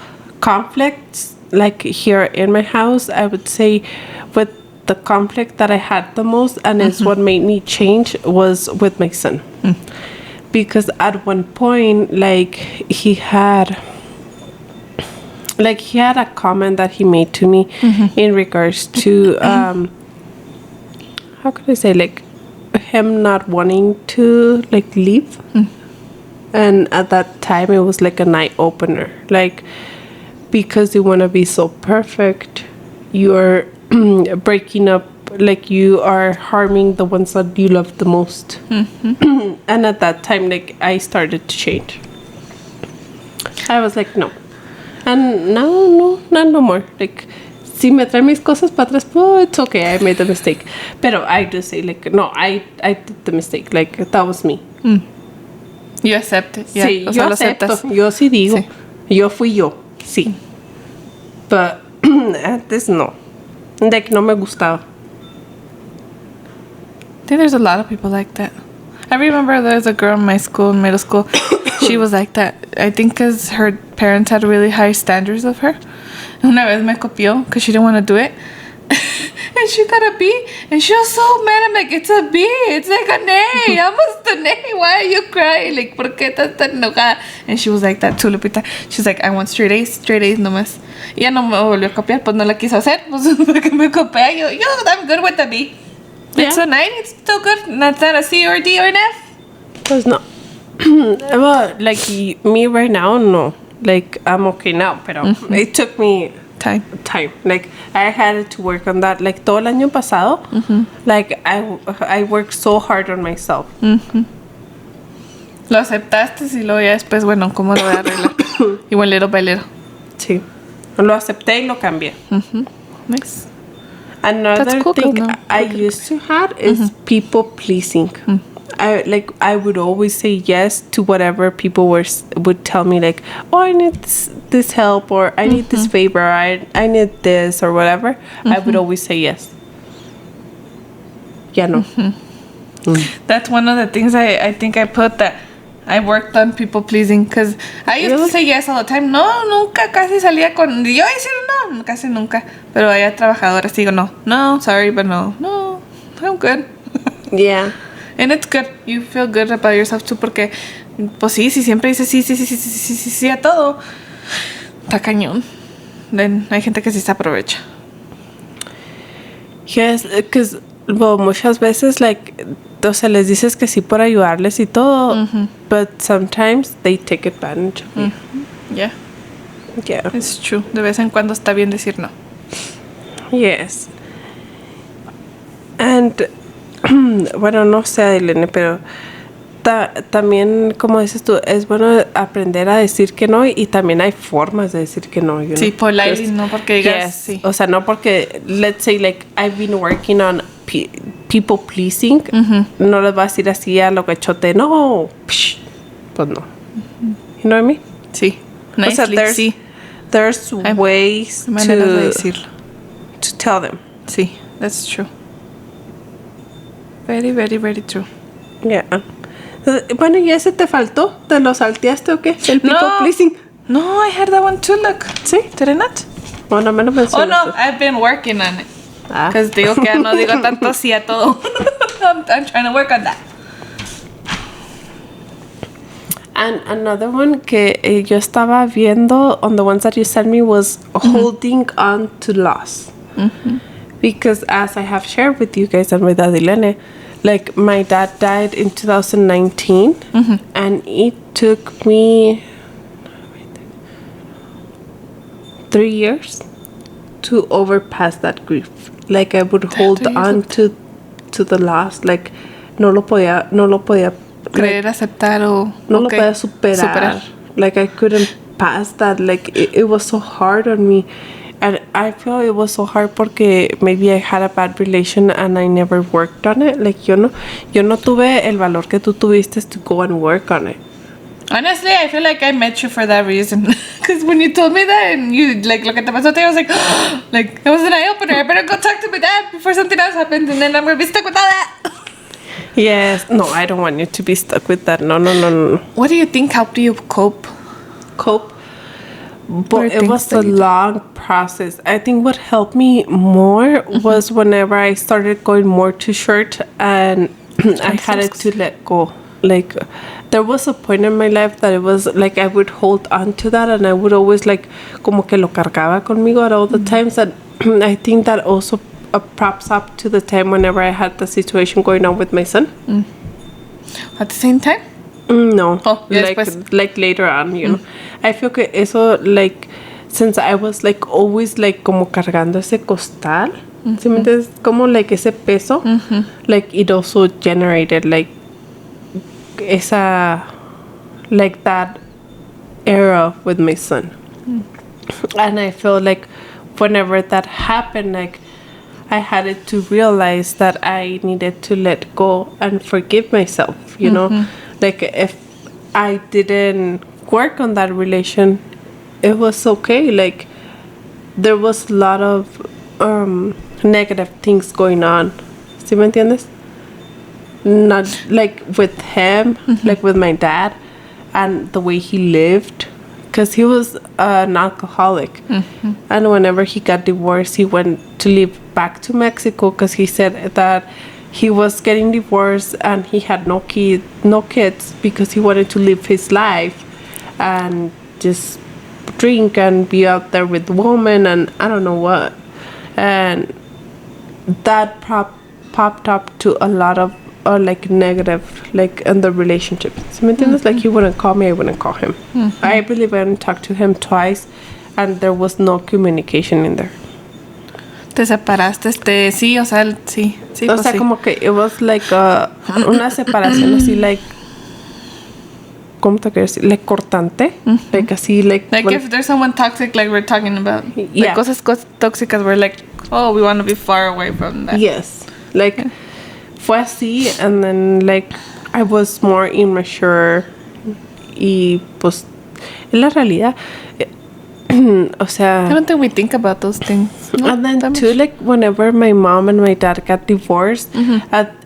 conflicts. Like here in my house, I would say with the conflict that I had the most, and it's what made me change, was with my son. Because at one point, like he had a comment that he made to me in regards to how could I say, like him not wanting to like leave. And at that time it was like an eye opener, like because you want to be so perfect, you're breaking up, like you are harming the ones that you love the most. And at that time, like I started to change. I was like, no. And now, no more. Like, si me trae mis cosas para atrás, oh, it's okay, I made a mistake. Pero I do say, like, no, I did the mistake. Like, that was me.
You accept it. Yeah.
Sí,
O sea,
yo
lo
acepto.
aceptas.
Yo sí digo.
Sí.
Yo fui yo. Sí. But antes no. Like, no me gustaba.
I think there's a lot of people like that. I remember there's a girl in my school, in middle school. She was like that. I think because her parents had really high standards of her. Una vez me copió because she didn't want to do it. And she got a B. And she was so mad. I'm like, it's a B. It's like an A. Almost an A. Why are you crying? Like, ¿por qué estás tan enojada? And she was like that too, Lupita. She's like, I want straight A's nomás. Y ya no me volvió a copiar, pues no la quiso hacer, pues porque me copia. Yo, I'm good with the B.
Yeah.
It's a 9, it's still good. Not that a C or D or an F.
Pues no. Well, like me right now, no. Like I'm okay now, pero it took me
Time.
Like I had to work on that. Like todo el año pasado, like I worked so hard on myself.
Lo aceptaste y luego ya después, bueno, ¿cómo lo voy a arreglar? Igual little by little.
Sí. Lo acepté y lo cambié.
Nice.
Another
That's cool,
thing
no?
I used to have is people pleasing. I would always say yes to whatever people would tell me, like, oh, I need this help, or I need this favor, I need this, or whatever. I would always say yes. Yeah, no.
That's one of the things I think I put that I worked on people pleasing, because I used to say yes all the time. No, nunca casi salía con... Yo decir no, casi nunca. Pero hay trabajadoras digo no, sorry, but no, I'm good.
Yeah.
And it's good. You feel good about yourself too, porque pues sí, si siempre dices sí a todo, está cañón. Then hay gente que sí se aprovecha.
Yes, because, well, muchas veces, like, o sea, les dices que sí por ayudarles y todo, but sometimes they take advantage of you.
Yeah.
Yeah.
It's true. De vez en cuando está bien decir no.
Yes. And, bueno, no sé, Ailene, pero también, como dices tú, es bueno aprender a decir que no, y también hay formas de decir que no. You
Sí,
know?
politely, no porque digas
Yes.
sí.
O sea, no porque, let's say, like, I've been working on people pleasing, no les va a decir así a lo cachote, no, psh, pues no. You know what I mean?
Sí.
O sea,
Nicely,
there's
Hay
ways
maneras de decirlo.
to tell them.
Sí, that's true. Very, very, very true.
Yeah. Bueno, ¿y ese te faltó? ¿Te lo salteaste o qué? El people pleasing.
No, I had that one too, look.
Sí.
Did I not?
Bueno, me lo
Oh,
mencionaste.
no, I've been working on it.
Ah.
Because digo que ya no digo tanto sí a todo. I'm trying to work on that.
And another one que yo estaba viendo on the ones that you sent me was holding on to loss. Because as I have shared with you guys and with Adilene, like my dad died in 2019 and it took me 3 years to overpass that grief. Like I would hold on to the loss, like no lo podía
Creer, aceptar o...
no lo podía superar. Like I couldn't pass that. Like it was so hard on me, and I feel it was so hard porque maybe I had a bad relation and I never worked on it. Like yo no tuve el valor que tú tuviste to go and work on it.
Honestly, I feel like I met you for that reason. Because when you told me that and you, like, lo que te pasó a ti, I was like, like, it was an eye-opener. I better go talk to my dad before something else happens and then I'm going to be stuck with all that.
Yes. No, I don't want you to be stuck with that. No.
What do you think helped you cope?
But it was a long process. I think what helped me more was whenever I started going more to church and I had to let go. Like there was a point in my life that it was like I would hold on to that and I would always like como que lo cargaba conmigo at all the times, and I think that also props up to the time whenever I had the situation going on with my son.
At the same time?
No.
Oh, yeah,
like later on, you know. I feel que eso, like, since I was like always like como cargando ese costal, ¿sí me entiendes? Como like ese peso, like it also generated like esa, like that era with my son. And I feel like whenever that happened, like I had to realize that I needed to let go and forgive myself, you know? Like if I didn't work on that relation, it was okay. Like there was a lot of negative things going on. ¿Sí me entiendes? Not like with him, like with my dad and the way he lived, because he was an alcoholic. And whenever he got divorced, he went to live back to Mexico because he said that he was getting divorced and he had no kids because he wanted to live his life and just drink and be out there with women and I don't know what. And that popped up to a lot of like negative, like in the relationship. ¿Sí me entiendes? Like he wouldn't call me, I wouldn't call him. I believe I only talked to him twice, and there was no communication in there.
Te separaste, sí, o sea, sí,
O
pues
sea,
sí.
como que it was like una separación así, like, ¿cómo te quiero decir? Like cortante, like así, like
If there's someone toxic, like we're talking about,
Yeah.
like cosas tóxicas, we're like, oh, we want to be far away from that.
yes, like fue así, and then like I was more immature y pues en la realidad, o sea.
I don't think we think about those things.
And then too, like whenever my mom and my dad got divorced,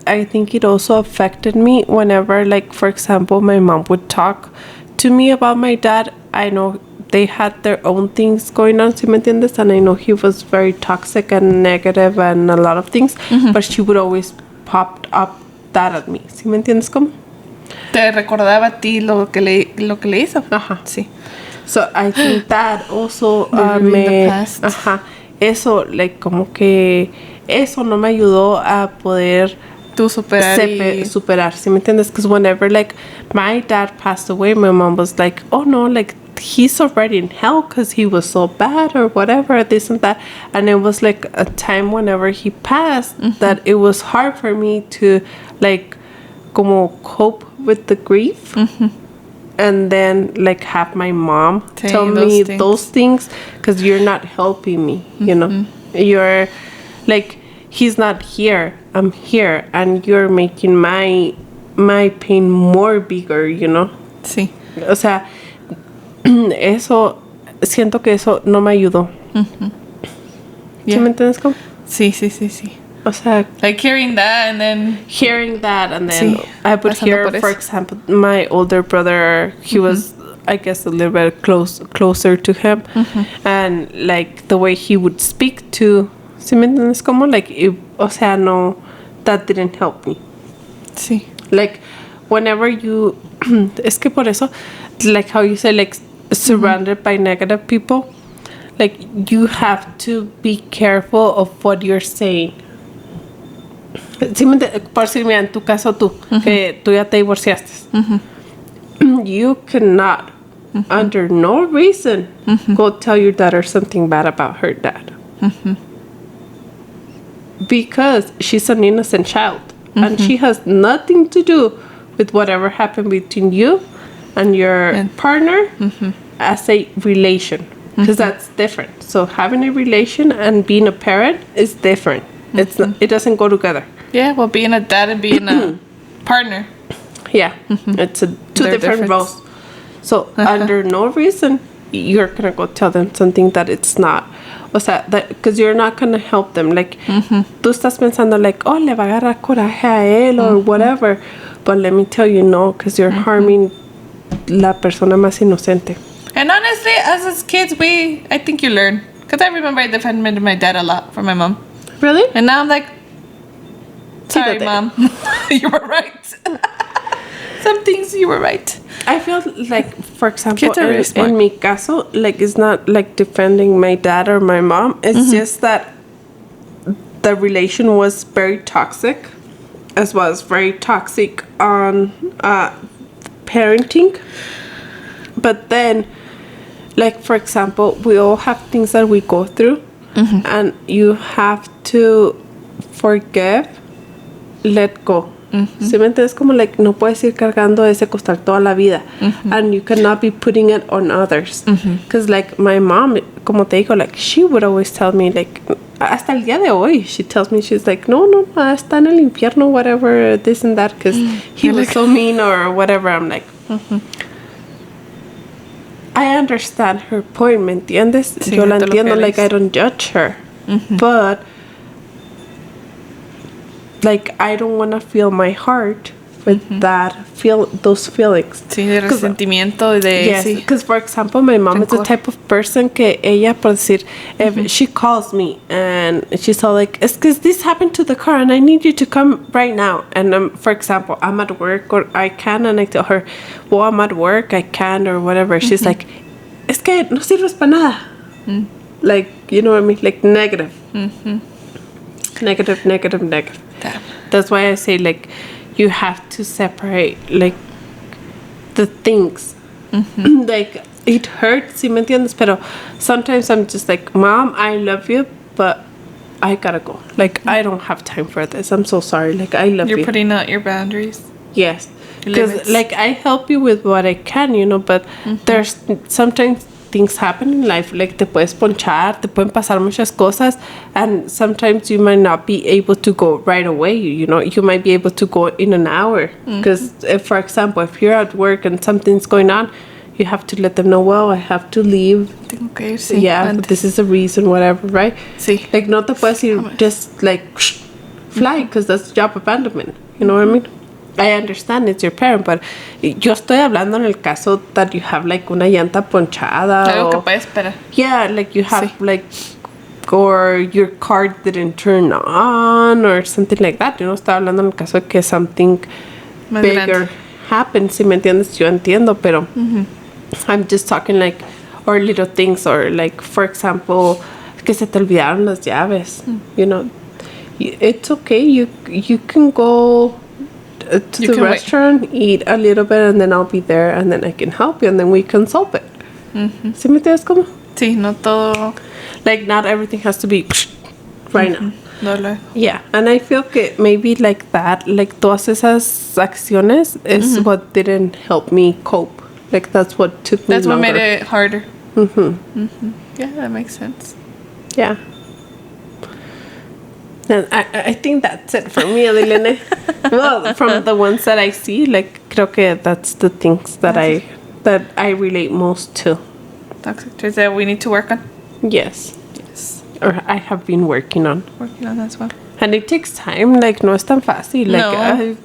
I think it also affected me whenever, like, for example, my mom would talk to me about my dad. I know they had their own things going on, ¿sí me entiendes? And I know he was very toxic and negative and a lot of things, but she would always pop up that at me, ¿sí me entiendes cómo?
Te recordaba a ti lo que le hizo.
Ajá.
Sí.
So I think that also
Reliving the past.
Eso, like, como que eso no me ayudó a poder
Tú superar
superar, ¿sí me entiendes? Because whenever, like, my dad passed away, my mom was like, oh no, like, he's already in hell because he was so bad or whatever, this and that. And it was like a time whenever he passed that it was hard for me to, like, como cope with the grief. And then, like, have my mom tell me those things, because you're not helping me, you know? You're, like, he's not here, I'm here, and you're making my pain more bigger, you know?
Sí.
O sea, eso, siento que eso no me ayudó.
Yeah.
¿Sí me entiendes cómo?
Sí.
O sea,
Like hearing that and then
sí, I would hear, for example, my older brother, he was, I guess, a little bit closer to him, and like the way he would speak to, ¿sí me entiendes cómo? Like, o sea, no, that didn't help me.
Sí.
Like, whenever you, es que por eso, like how you say, like, surrounded by negative people, like, you have to be careful of what you're saying. Por decir, mira, en tu caso tú, que tú ya te divorciaste. You cannot, under no reason, go tell your daughter something bad about her dad. Because she's an innocent child. And she has nothing to do with whatever happened between you and your partner as a relation. Because that's different. So having a relation and being a parent is different. It's not, it doesn't go together.
Yeah, well, being a dad and being a partner.
Yeah, it's two
They're
different
different.
roles. So under no reason you're gonna go tell them something that it's not. O sea, that because you're not gonna help them. Like, tú estás pensando like, oh, le va a agarrar coraje a él or whatever. But let me tell you, no, because you're harming la persona más inocente.
And honestly, as kids, I think you learn. Because I remember I defended my dad a lot for my mom.
Really?
And now I'm like, sorry,
Quítate.
Mom. You were right. Some things you were right.
I feel like, for example,
Kids are very smart.
in mi caso, like, it's not like defending my dad or my mom. It's just that the relation was very toxic, as well as very toxic on parenting. But then, like, for example, we all have things that we go through, and you have to forgive, let go. ¿Sí me entiendes? Como, like, no puedes ir cargando ese costal toda la vida. And you cannot be putting it on others. Because, like, my mom, como te digo, like, she would always tell me, like, hasta el día de hoy, she tells me, she's like, no, está en el infierno, whatever, this and that, because he was so mean or whatever. I'm like, I understand her point, ¿me entiendes?
Sí,
Yo la
te lo
entiendo, like,
crees.
I don't judge her. But, like, I don't want to feel my heart with those feelings.
Sí, de resentimiento y de...
Yes,
sí.
because, for example, my mom is the
Rencor.
type of person que ella, por decir, if she calls me and she's all like, it's because this happened to the car and I need you to come right now. And, for example, I'm at work or I can, and I tell her, well, I'm at work, I can, or whatever. She's like, es que no sirves para nada. Like, you know what I mean? Like negative. Negative.
Damn.
That's why I say, like, you have to separate, like, the things. Like, it hurts, ¿sí me entiendes? Pero sometimes I'm just like, Mom, I love you, but I gotta go. Like, I don't have time for this. I'm so sorry. Like, I love you.
You're putting out your boundaries.
Yes.
Limits.
Because, like, I help you with what I can, you know, but there's sometimes things happen in life. Like, te puedes ponchar, te pueden pasar muchas cosas, and sometimes you might not be able to go right away, you know. You might be able to go in an hour. Because, for example, if you're at work and something's going on, you have to let them know, well, I have to leave.
Tengo que ir, sí.
Yeah,
Antes.
this is the reason, whatever, right?
Sí.
Like, no te puedes ir just, like, fly, because that's job abandonment. You know what I mean? I understand it's your parent, but yo estoy hablando en el caso that you have, like, una llanta ponchada.
Algo que
or,
puede esperar.
yeah, like, you have,
Sí.
like, or your car didn't turn on or something like that. You know, estoy hablando en el caso de que something
Más
bigger
grande.
happens. Si me entiendes, yo entiendo, pero I'm just talking, like, or little things, or, like, for example, que se te olvidaron las llaves. You know, it's okay. You can go to
You
the
can wait.
restaurant, eat a little bit, and then I'll be there, and then I can help you, and then we can solve it. ¿Sí me entiendes cómo?
Sí, no todo.
Like, not everything has to be right now.
No lo.
Yeah, and I feel que maybe like that, like todas esas acciones is what didn't help me cope. Like, that's what took me
That's what
longer.
made it harder. Yeah, that makes sense.
Yeah. And I think that's it for me, Adilene. Well, from the ones that I see, like, creo que that's the things that I relate most to.
Toxic traits that we need to work on.
Yes.
Yes.
Or I have been working on.
Working on that as well.
And it takes time, like, no es tan fácil. Like,
No.
I've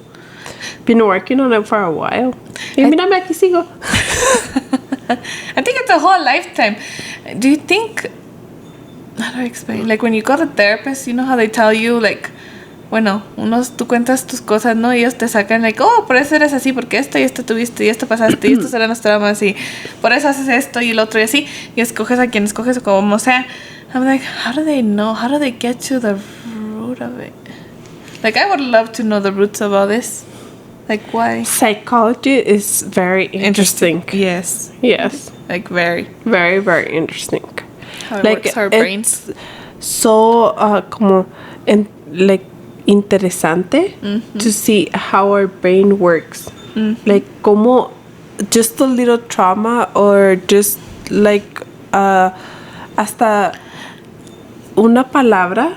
been working on it for a while. Y mírame, aquí sigo.
I think it's a whole lifetime. Do you think, how do I explain? Like, when you go to therapists, you know how they tell you, like, bueno, tú cuentas tus cosas, ¿no? Y ellos te sacan, like, oh, por eso eres así, porque esto y esto tuviste, y esto pasaste, y estos eran los traumas, y por eso haces esto y el otro, y así, y escoges a quien escoges, o como sea. I'm like, how do they know? How do they get to the root of it? Like, I would love to know the roots of all this. Like, why?
Psychology is very interesting.
Yes.
Yes.
Like, very.
Very, very interesting.
How it works our brains.
So, como, like, interesante to see how our brain works. Like, como just a little trauma or just, like, hasta una palabra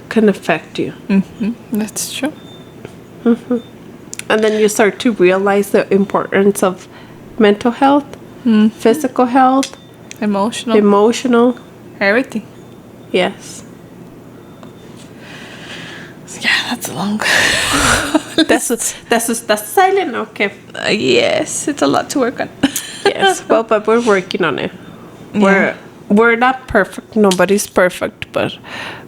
can affect you.
That's true.
And then you start to realize the importance of mental health, physical health, emotional.
Everything.
Yes.
Yeah, that's long.
That's silent. Okay.
Yes, it's a lot to work on.
Yes. Well, but we're working on it.
Yeah.
We're not perfect. Nobody's perfect, but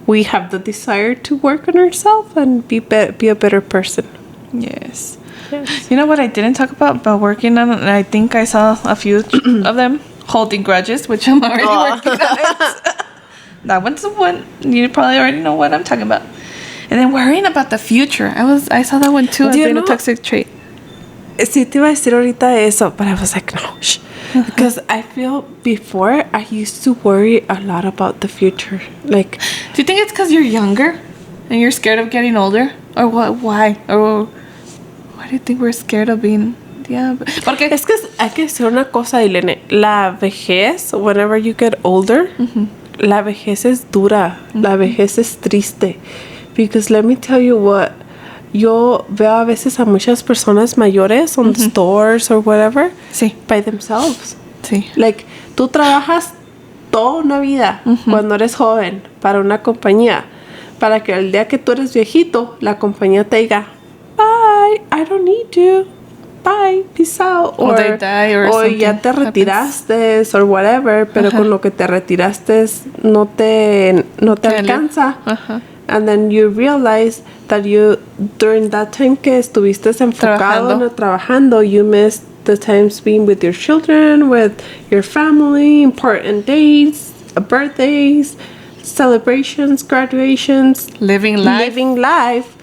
we have the desire to work on ourselves and be a better person.
Yes.
Yes.
You know what I didn't talk about working on, and I think I saw a few of them, holding grudges, which I'm already working on it. That one's the one. You probably already know what I'm talking about. And then worrying about the future. I saw that one too as being a toxic trait.
Sí, te iba a decir ahorita eso, but I was like, no, shh. Because I feel before I used to worry a lot about the future. Like,
do you think it's because you're younger and you're scared of getting older? Or what? Why? Or why do you think we're scared of being... Yeah. Porque
es que hay que decir una cosa, Ilene. La vejez, whenever you get older, la vejez es dura. La vejez es triste. Because let me tell you what, yo veo a veces a muchas personas mayores on stores or whatever,
sí.
by themselves.
Sí.
Like, tú trabajas toda una vida cuando eres joven para una compañía, para que el día que tú eres viejito, la compañía te diga, bye, I don't need you, bye, peace out.
Or they die or something
ya te retiraste or whatever, pero con lo que te retiraste no te alcanza. And then you realize that you, during that time que estuviste enfocado trabajando, you missed the times being with your children, with your family, important days, birthdays, celebrations, graduations,
living life.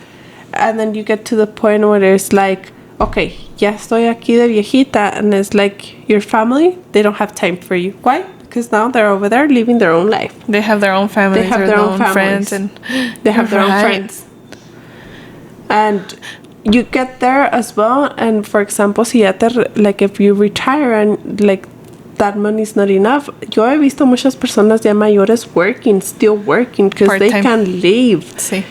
and then you get to the point where it's like, okay, ya estoy aquí de viejita, and it's like your family, they don't have time for you. Why? Because now they're over there living their own life.
They have their own families,
They have their own
friends,
families.
and
They have their own
Right.
friends. And you get there as well, and for example, si ya like if you retire and like that money's not enough. Yo he visto muchas personas ya mayores still working because they
Part-time.
can leave.
Sí.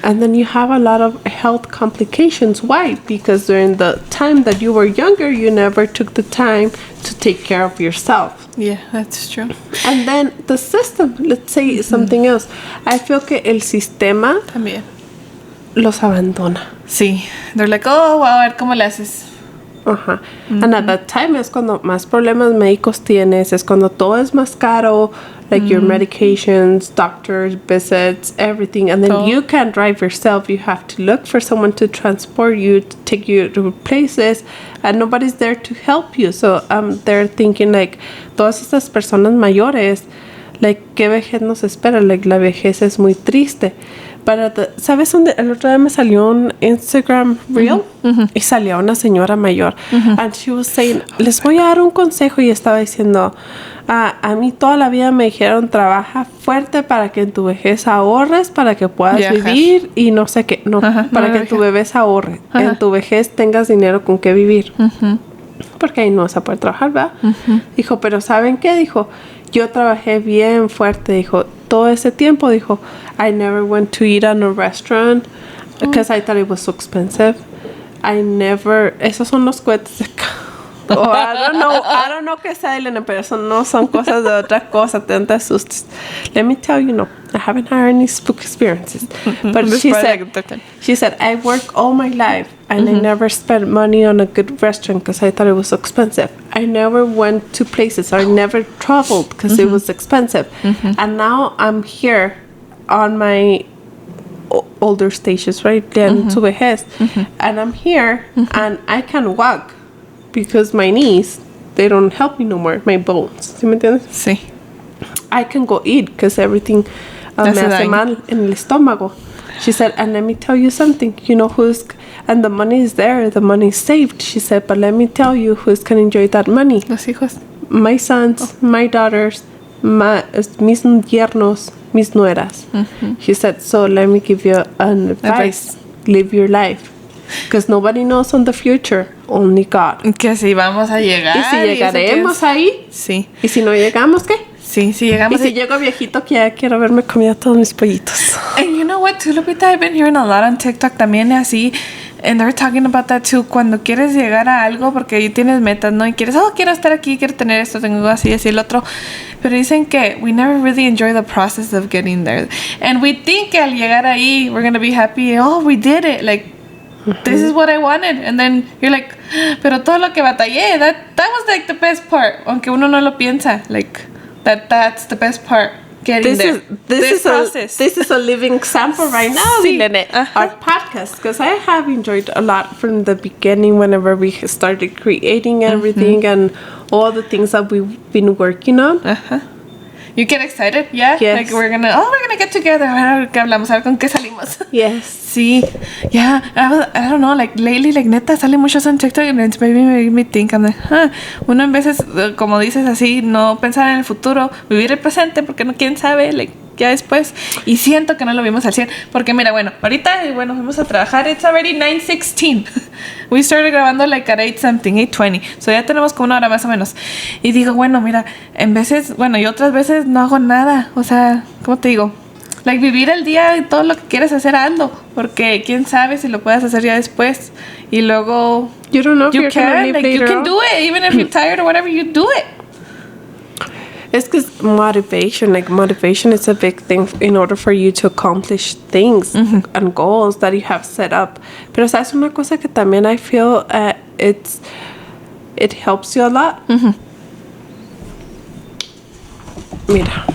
And then you have a lot of health complications. Why? Because during the time that you were younger, you never took the time to take care of yourself.
Yeah, that's true.
And then the system, let's say something else. I feel que el sistema
También.
los abandona.
Sí. They're like, oh, a ver cómo le haces.
Ajá. And at that time es cuando más problemas médicos tienes, es cuando todo es más caro, like your medications, doctors, visits, everything. And then
Todo.
you can't drive yourself. You have to look for someone to transport you, to take you to places, and nobody's there to help you. So they're thinking like, todas estas personas mayores, like, ¿qué vejez nos espera? Like, la vejez es muy triste. ¿Sabes dónde? El otro día me salió un Instagram reel y salía una señora mayor. And she was saying, les voy a dar un consejo, y estaba diciendo, a mí toda la vida me dijeron, trabaja fuerte para que en tu vejez ahorres, para que puedas
Viajar.
vivir y no sé qué. No,
Ajá,
para
no,
que tu bebés ahorre. En tu vejez tengas dinero con qué vivir. Porque ahí no vas a poder trabajar, ¿verdad? Dijo, pero ¿saben qué? Dijo, yo trabajé bien fuerte, dijo, todo ese tiempo, dijo, I never went to eat at a restaurant because I thought it was so expensive. Esos son los cohetes de acá. Oh, I don't know qué sea, Elena, pero eso no son cosas de otra cosa, te asustes. Let me tell you, no, I haven't had any spook experiences. But she said, I work all my life and I never spent money on a good restaurant because I thought it was so expensive. I never went to places, I never traveled because it was expensive. And now I'm here on my older stages, right? Then to vejez. And I'm here and I can walk. Because my knees, they don't help me no more. My bones. ¿Sí me entiendes?
Sí.
I can go eat because everything me hace mal en el estómago. She said, and let me tell you something. You know and the money is there. The money is saved. She said, but let me tell you who's going to enjoy that money.
Los hijos.
My sons, my daughters, mis yernos, mis nueras. She said, so let me give you an advice. Live your life. Because nobody knows on the future, only God.
Que si vamos a llegar.
¿Y si llegaremos ahí?
Sí.
¿Y si no llegamos, qué?
Sí, si llegamos.
¿Y si llego viejito que ya quiero haberme comido todos mis pollitos?
And you know what, too, Lupita, I've been hearing a lot on TikTok también así. And they're talking about that too. Cuando quieres llegar a algo, porque ahí tienes metas, ¿no? Y quieres, quiero estar aquí, quiero tener esto, tengo así, así, el otro. Pero dicen que we never really enjoy the process of getting there. And we think que al llegar ahí, we're going to be happy. Oh, we did it. Like, this is what I wanted. And then you're like, pero todo lo que batallé, that was like the best part. Aunque uno no lo piensa. Like, that's the best part. Getting there.
This
process.
This is a living example right now,
Sí.
Lene. Our podcast, because I have enjoyed a lot from the beginning whenever we started creating everything and all the things that we've been working on.
You get excited, yeah?
Yes.
Like we're gonna get together. A ver qué hablamos, a ver con qué salimos.
Yes.
Sí, yeah. I don't know, like lately, like neta, sale mucho en TikTok and it's maybe me think, I'm like, uno en veces, como dices así, no pensar en el futuro, vivir el presente, porque no, quién sabe, like, ya después. Y siento que no lo vimos al 100, porque mira, ahorita, fuimos a trabajar, it's already 9:16. We started grabando like at 8-something, 8:20. So ya tenemos como una hora más o menos. Y digo, mira, en veces, y otras veces no hago nada. O sea, ¿cómo te digo? Like vivir el día y todo lo que quieres hacer, hazlo. Porque quién sabe si lo puedes hacer ya después. Y luego...
You don't know if
you
you're gonna live
like,
later
you can
on.
do it. Even if you're tired or whatever, you do it.
It's because motivation is a big thing in order for you to accomplish things and goals that you have set up. Pero sabes una cosa que también I feel it helps you a lot. Mira.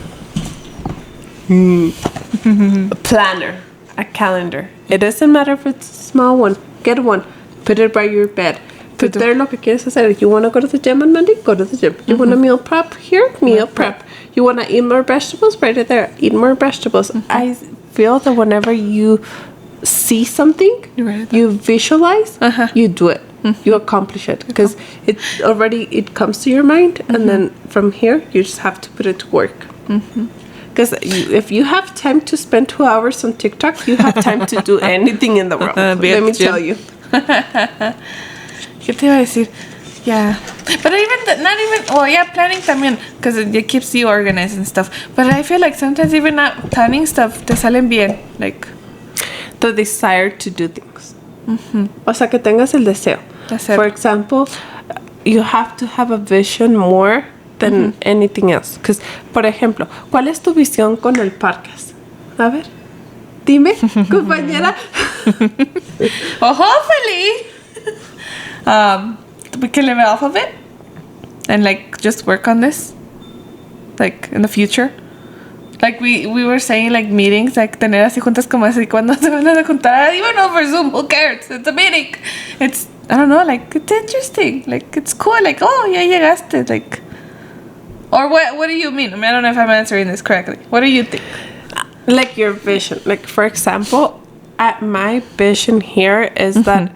A planner, a calendar. It doesn't matter if it's a small one. Get one. Put it by your bed. Prepare lo que quieres hacer. You want to go to the gym on Monday? Go to the gym. You want to meal prep here? Meal prep. You want to eat more vegetables? Right there. Eat more vegetables. I feel that whenever you see something, you visualize, you do it. You accomplish it because it comes to your mind, and then from here you just have to put it to work. Because if you have time to spend 2 hours on TikTok, you have time to do anything in the world. Let me tell you.
¿Qué te iba a decir? Yeah. But planning también, because it keeps you organized and stuff. But I feel like sometimes even not planning stuff, te salen bien. Like,
the desire to do things. O sea, que tengas el deseo. For example, you have to have a vision more than anything else. Because, por ejemplo, ¿cuál es tu visión con el parques? A ver, dime, compañera.
Well, hopefully, we can live off of it and like just work on this, like in the future. Like we were saying, like meetings, like tener así juntas como así cuando se van a juntar, even over Zoom, who cares? It's a meeting. It's, I don't know, like it's interesting, like it's cool, like oh ya llegaste, like. Or what do you mean? I mean, I don't know if I'm answering this correctly. What do you think?
Like your vision. Like for example, my vision here is that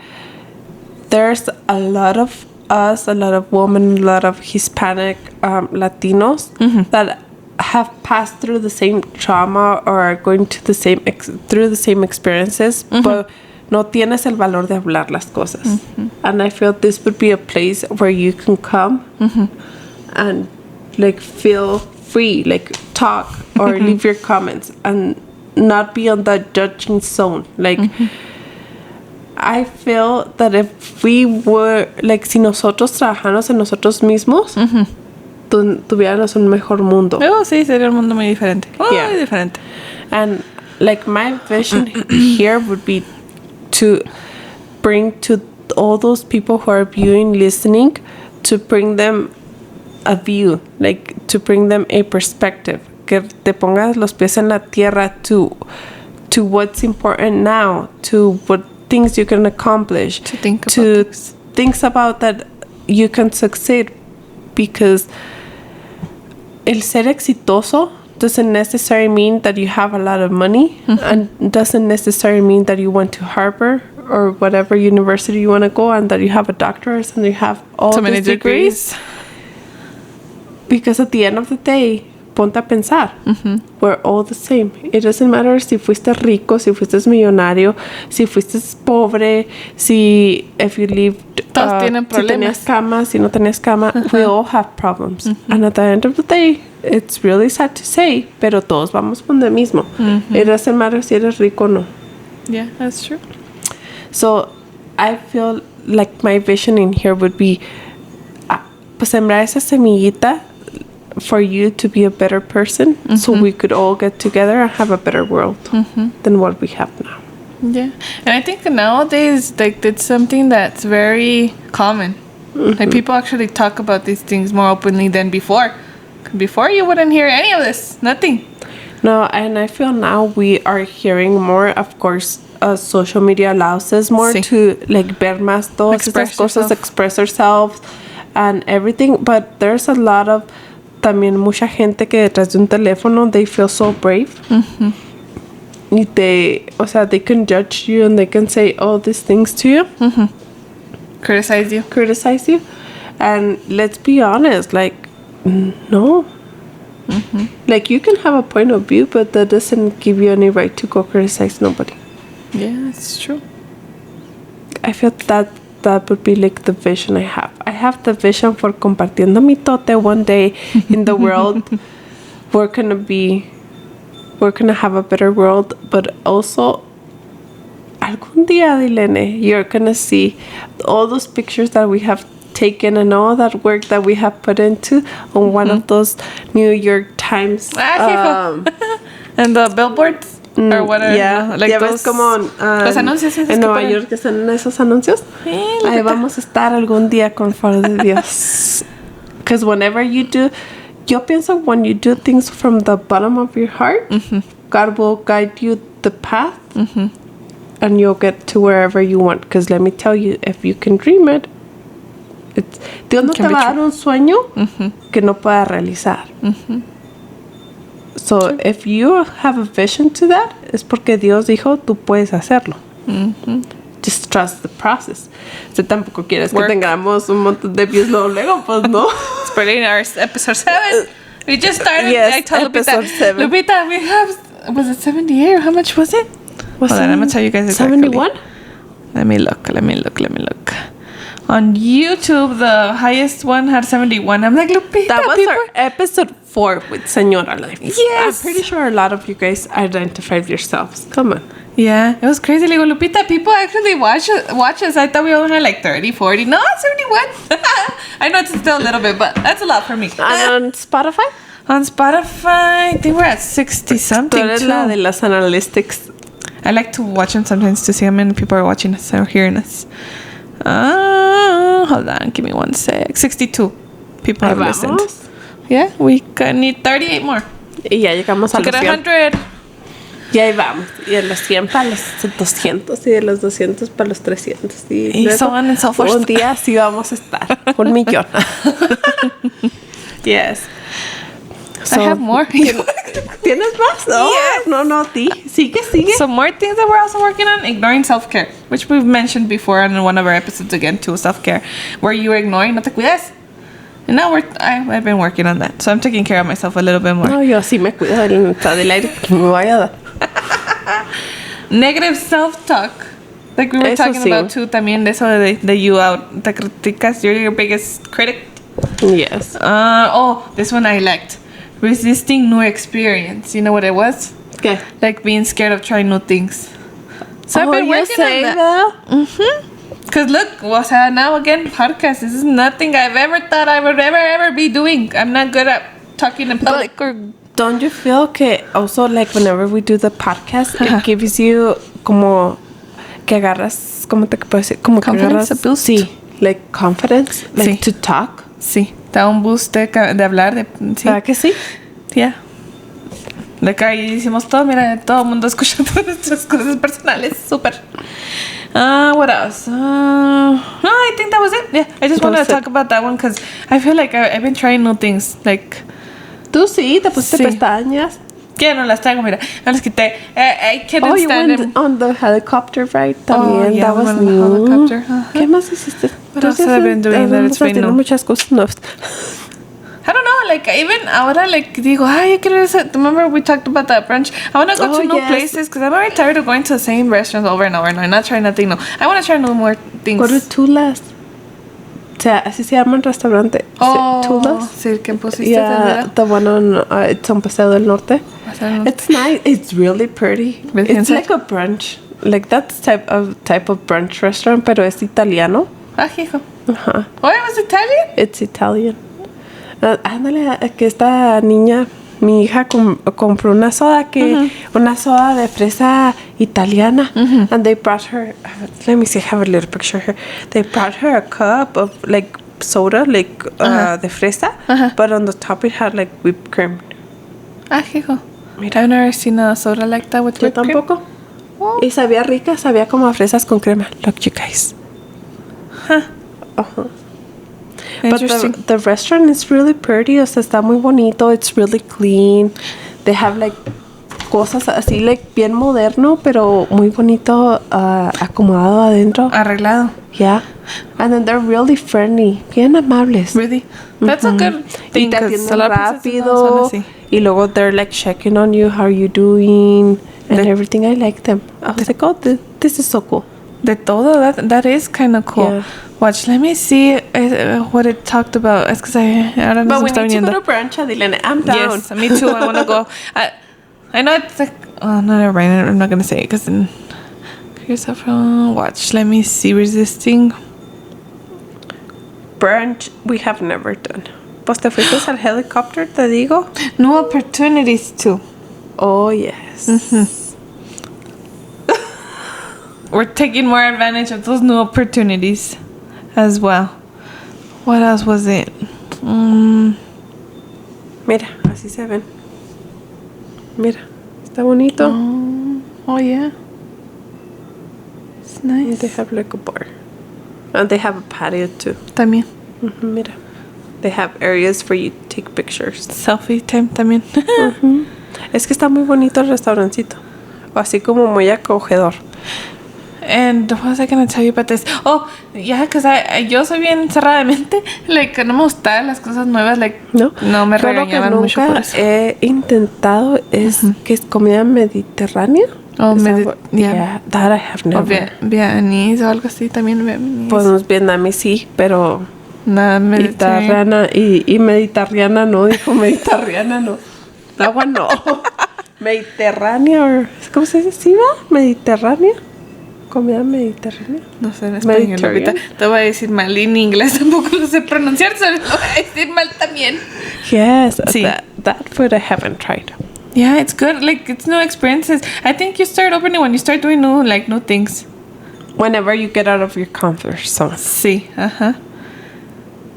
there's a lot of us, a lot of women, a lot of Hispanic Latinos that have passed through the same trauma or are going to the same through the same experiences, but no tienes el valor de hablar las cosas. And I feel this would be a place where you can come and like feel free, like talk or leave your comments and not be on that judging zone. Like I feel that if we were like si nosotros trabajamos en nosotros mismos, tuviéramos un mejor mundo.
Oh, sí, sería un mundo muy diferente. Muy diferente.
And like my vision here would be to bring to all those people who are viewing, listening, to bring them a view, like to bring them a perspective. Que te pongas los pies en la tierra to what's important now, to what things you can accomplish,
to think about
to things about that you can succeed, because el ser exitoso doesn't necessarily mean that you have a lot of money and doesn't necessarily mean that you went to Harvard or whatever university you want to go and that you have a doctorate and you have all
so
these
many degrees.
Because at the end of the day, ponte a pensar, we're all the same. It doesn't matter si fuiste rico, si fuiste millonario, si fuiste pobre, if you lived,
todos tienen problemas.
Si tenías cama, si no tenías cama, we all have problems. And at the end of the day, it's really sad to say, pero todos vamos por lo mismo. It doesn't matter si eres rico o no.
Yeah, that's true.
So I feel like my vision in here would be pues sembrar esa semillita for you to be a better person, so we could all get together and have a better world than what we have now.
Yeah, and I think nowadays, like, it's something that's very common. Like, people actually talk about these things more openly than before. Before, you wouldn't hear any of this. Nothing.
No, and I feel now we are hearing more. Of course, social media allows us more to, like, ver más todas esas cosas, express ourselves and everything. But there's a lot of también mucha gente que detrás de un teléfono, they feel so brave. Y they can judge you and they can say all these things to you. Criticize you. And let's be honest, like, no. Like, you can have a point of view, but that doesn't give you any right to go criticize nobody.
Yeah, it's true.
I feel that would be like the vision I have. I have the vision for Compartiendo Mitote one day in the world. We're gonna have a better world, but also algún día, Dilene, you're gonna see all those pictures that we have taken and all that work that we have put into on one of those New York Times
and the billboards. Or whatever,
yeah,
like
those, como
los anuncios
en Nueva York que están en esos anuncios. Ahí vamos a estar algún día con favor de Dios. Because whenever you do, yo pienso when you do things from the bottom of your heart, God will guide you the path, and you'll get to wherever you want. Because let me tell you, if you can dream it, Dios no te
Can be
va a dar
true.
un sueño que no pueda realizar. So, if you have a vision to that, es porque Dios dijo, tú puedes hacerlo. Just trust the process. Si tampoco quieres
Work.
que tengamos un montón de views luego, pues no.
It's pretty in our episode 7. We just started.
Yes,
I told
episode
Lupita,
7.
Lupita, we have, was it 78 or how much was it?
Was
Hold on, I'm going to tell you guys exactly.
71?
Let me look. On YouTube, the highest one had 71. I'm like, Lupita,
That was
people.
our episode 4 with Señora Life.
Yes.
I'm pretty sure a lot of you guys identified yourselves. Come on.
Yeah, it was crazy. Le digo, Lupita, people actually watch us. I thought we only had like 30, 40. No, 71. I know it's still a little bit, but that's a lot for me.
And on Spotify?
On Spotify, I think we're at 60
Tú
something
eres
too.
la de las analytics.
I like to watch them sometimes to see how many people are watching us or hearing us. Hold on, give me 1 sec. 62 people have listened. Yeah, we need 38 more.
Y ya llegamos a
To
los
get
100.
100.
Y ahí vamos. Y de los 100 para los 200. Y de los 200 para los 300.
Y
luego,
so on and so forth.
Un día sí vamos a estar. 1 millón. Yes.
I have more.
¿Tienes más? No,
Yes.
no, sigue.
Some more things that we're also working on, ignoring self-care, which we've mentioned before in one of our episodes again too, self-care, where you were ignoring, no te cuidas. And now I've been working on that, so I'm taking care of myself a little bit more.
No, yo sí me cuido del aire que me vaya a dar.
Negative self-talk, like we were
Eso
talking
sí.
about too, también de eso de you out, te criticas, you're your biggest critic.
Yes.
This one I liked. Resisting new experience. You know what it was?
¿Qué?
Like being scared of trying new things. So I've been
you
working
say
on that. Because look, o sea, now again, podcast. This is nothing I've ever thought I would ever be doing. I'm not good at talking in public or...
Don't you feel que also like whenever we do the podcast, it gives you como que agarras, ¿cómo te puedo decir? Como que
Confidence,
agarras,
a boost.
sí, like confidence, like
Sí.
to talk.
Sí, da un boost de hablar, de... Sí.
¿Verdad que sí?
Yeah. Like ahí hicimos todo, mira, todo el mundo escuchando nuestras cosas personales. Súper. What else? No, I think that was it. Yeah, I just wanted to talk about that one because I feel like I've been trying new things. Like,
Tú sí, te pusiste
Sí.
pestañas.
que no las traigo, mira, no las quité. I couldn't
You
stand
went
them.
on the helicopter ride también.
yeah,
That was
we went on the
new.
helicopter, ajá.
¿Qué más hiciste?
What else have I been doing that it's been
haciendo
new?
muchas cosas nuevas.
I don't know, like, even ahora, like, digo, yo quiero ir. Remember we talked about that brunch? I want to go to new
yes.
places because I'm already tired of going to the same restaurants over and over and over, not trying nothing new. I want to try new more things.
Go to Tulas. O sea, así se llama el restaurante. Tulas.
Sí, que pusiste
Yeah, the one on it's on Paseo del Norte. It's nice. It's really pretty.
Really
It's
inside?
like a brunch. Like that's type of brunch restaurant, pero es italiano.
Hijo.
Ajá.
Oh, it was Italian?
It's Italian. Ándale, que esta niña, mi hija compró una soda de fresa italiana, and they brought her. Let me see, I have a little picture here. They brought her a cup of like soda, like de fresa, but on the top it had like whipped cream.
Hijo. I've never seen a soda like that with
Yo
whipped cream.
tampoco.
Oh.
Y sabía rica, sabía como a fresas con crema. Look, you guys. But
Interesting.
the restaurant is really pretty. O sea, está muy bonito. It's really clean. They have like cosas así, like bien moderno, pero muy bonito, acomodado adentro.
Arreglado.
Yeah. And then they're really friendly. Bien amables.
Really? That's a good
Y
thing.
te
'Cause a
atienden
lot of places no
rápido.
son así.
Y luego they're like checking on you, how are you doing, and everything. I like them. I was like, oh, this is so cool.
De todo, that is kind of cool.
Yeah.
Watch, let me see what it talked about. Es que ahora no
But
se me
we
está
need to
viniendo.
go to brunch, Adilene. I'm down.
Yes, me too. I want to go. I know it's like, oh, no, never mind. I'm not going to say it because then. Yourself from watch. Let me see. Resisting.
Brunch, we have never done. Pues te fuiste al helicopter, te digo.
New opportunities too.
Oh, yes.
We're taking more advantage of those new opportunities as well. What else was it?
Mira, así se ven. Mira, está bonito.
Oh yeah. It's
And
nice.
they have like a bar. And they have a patio too.
También.
Mira. They have areas for you to take pictures.
Selfie time también.
Es que está muy bonito el restaurancito. Así como muy acogedor.
And what was I gonna tell you about this? Oh, yeah, because yo soy bien cerrada de mente. Like, no me gustan las cosas nuevas. Like, no me regañaban mucho por eso.
He intentado es que es comida mediterránea.
Oh, yeah.
That I have never.
O vietnamese o algo así también.
Pues vietnamés sí, pero
nada
mediterránea y mediterránea no, dijo mediterránea no. Agua no. Mediterránea, ¿cómo se dice? ¿Sí va? Mediterránea. ¿Comida mediterránea?
No sé en español. Ahorita te voy a decir mal en inglés, tampoco lo sé pronunciar, solo lo voy a decir mal también.
Yes, sí. That food I haven't tried.
Yeah, it's good. Like, it's new experiences. I think you start opening when you start doing new things.
Whenever you get out of your comfort zone.
Sí,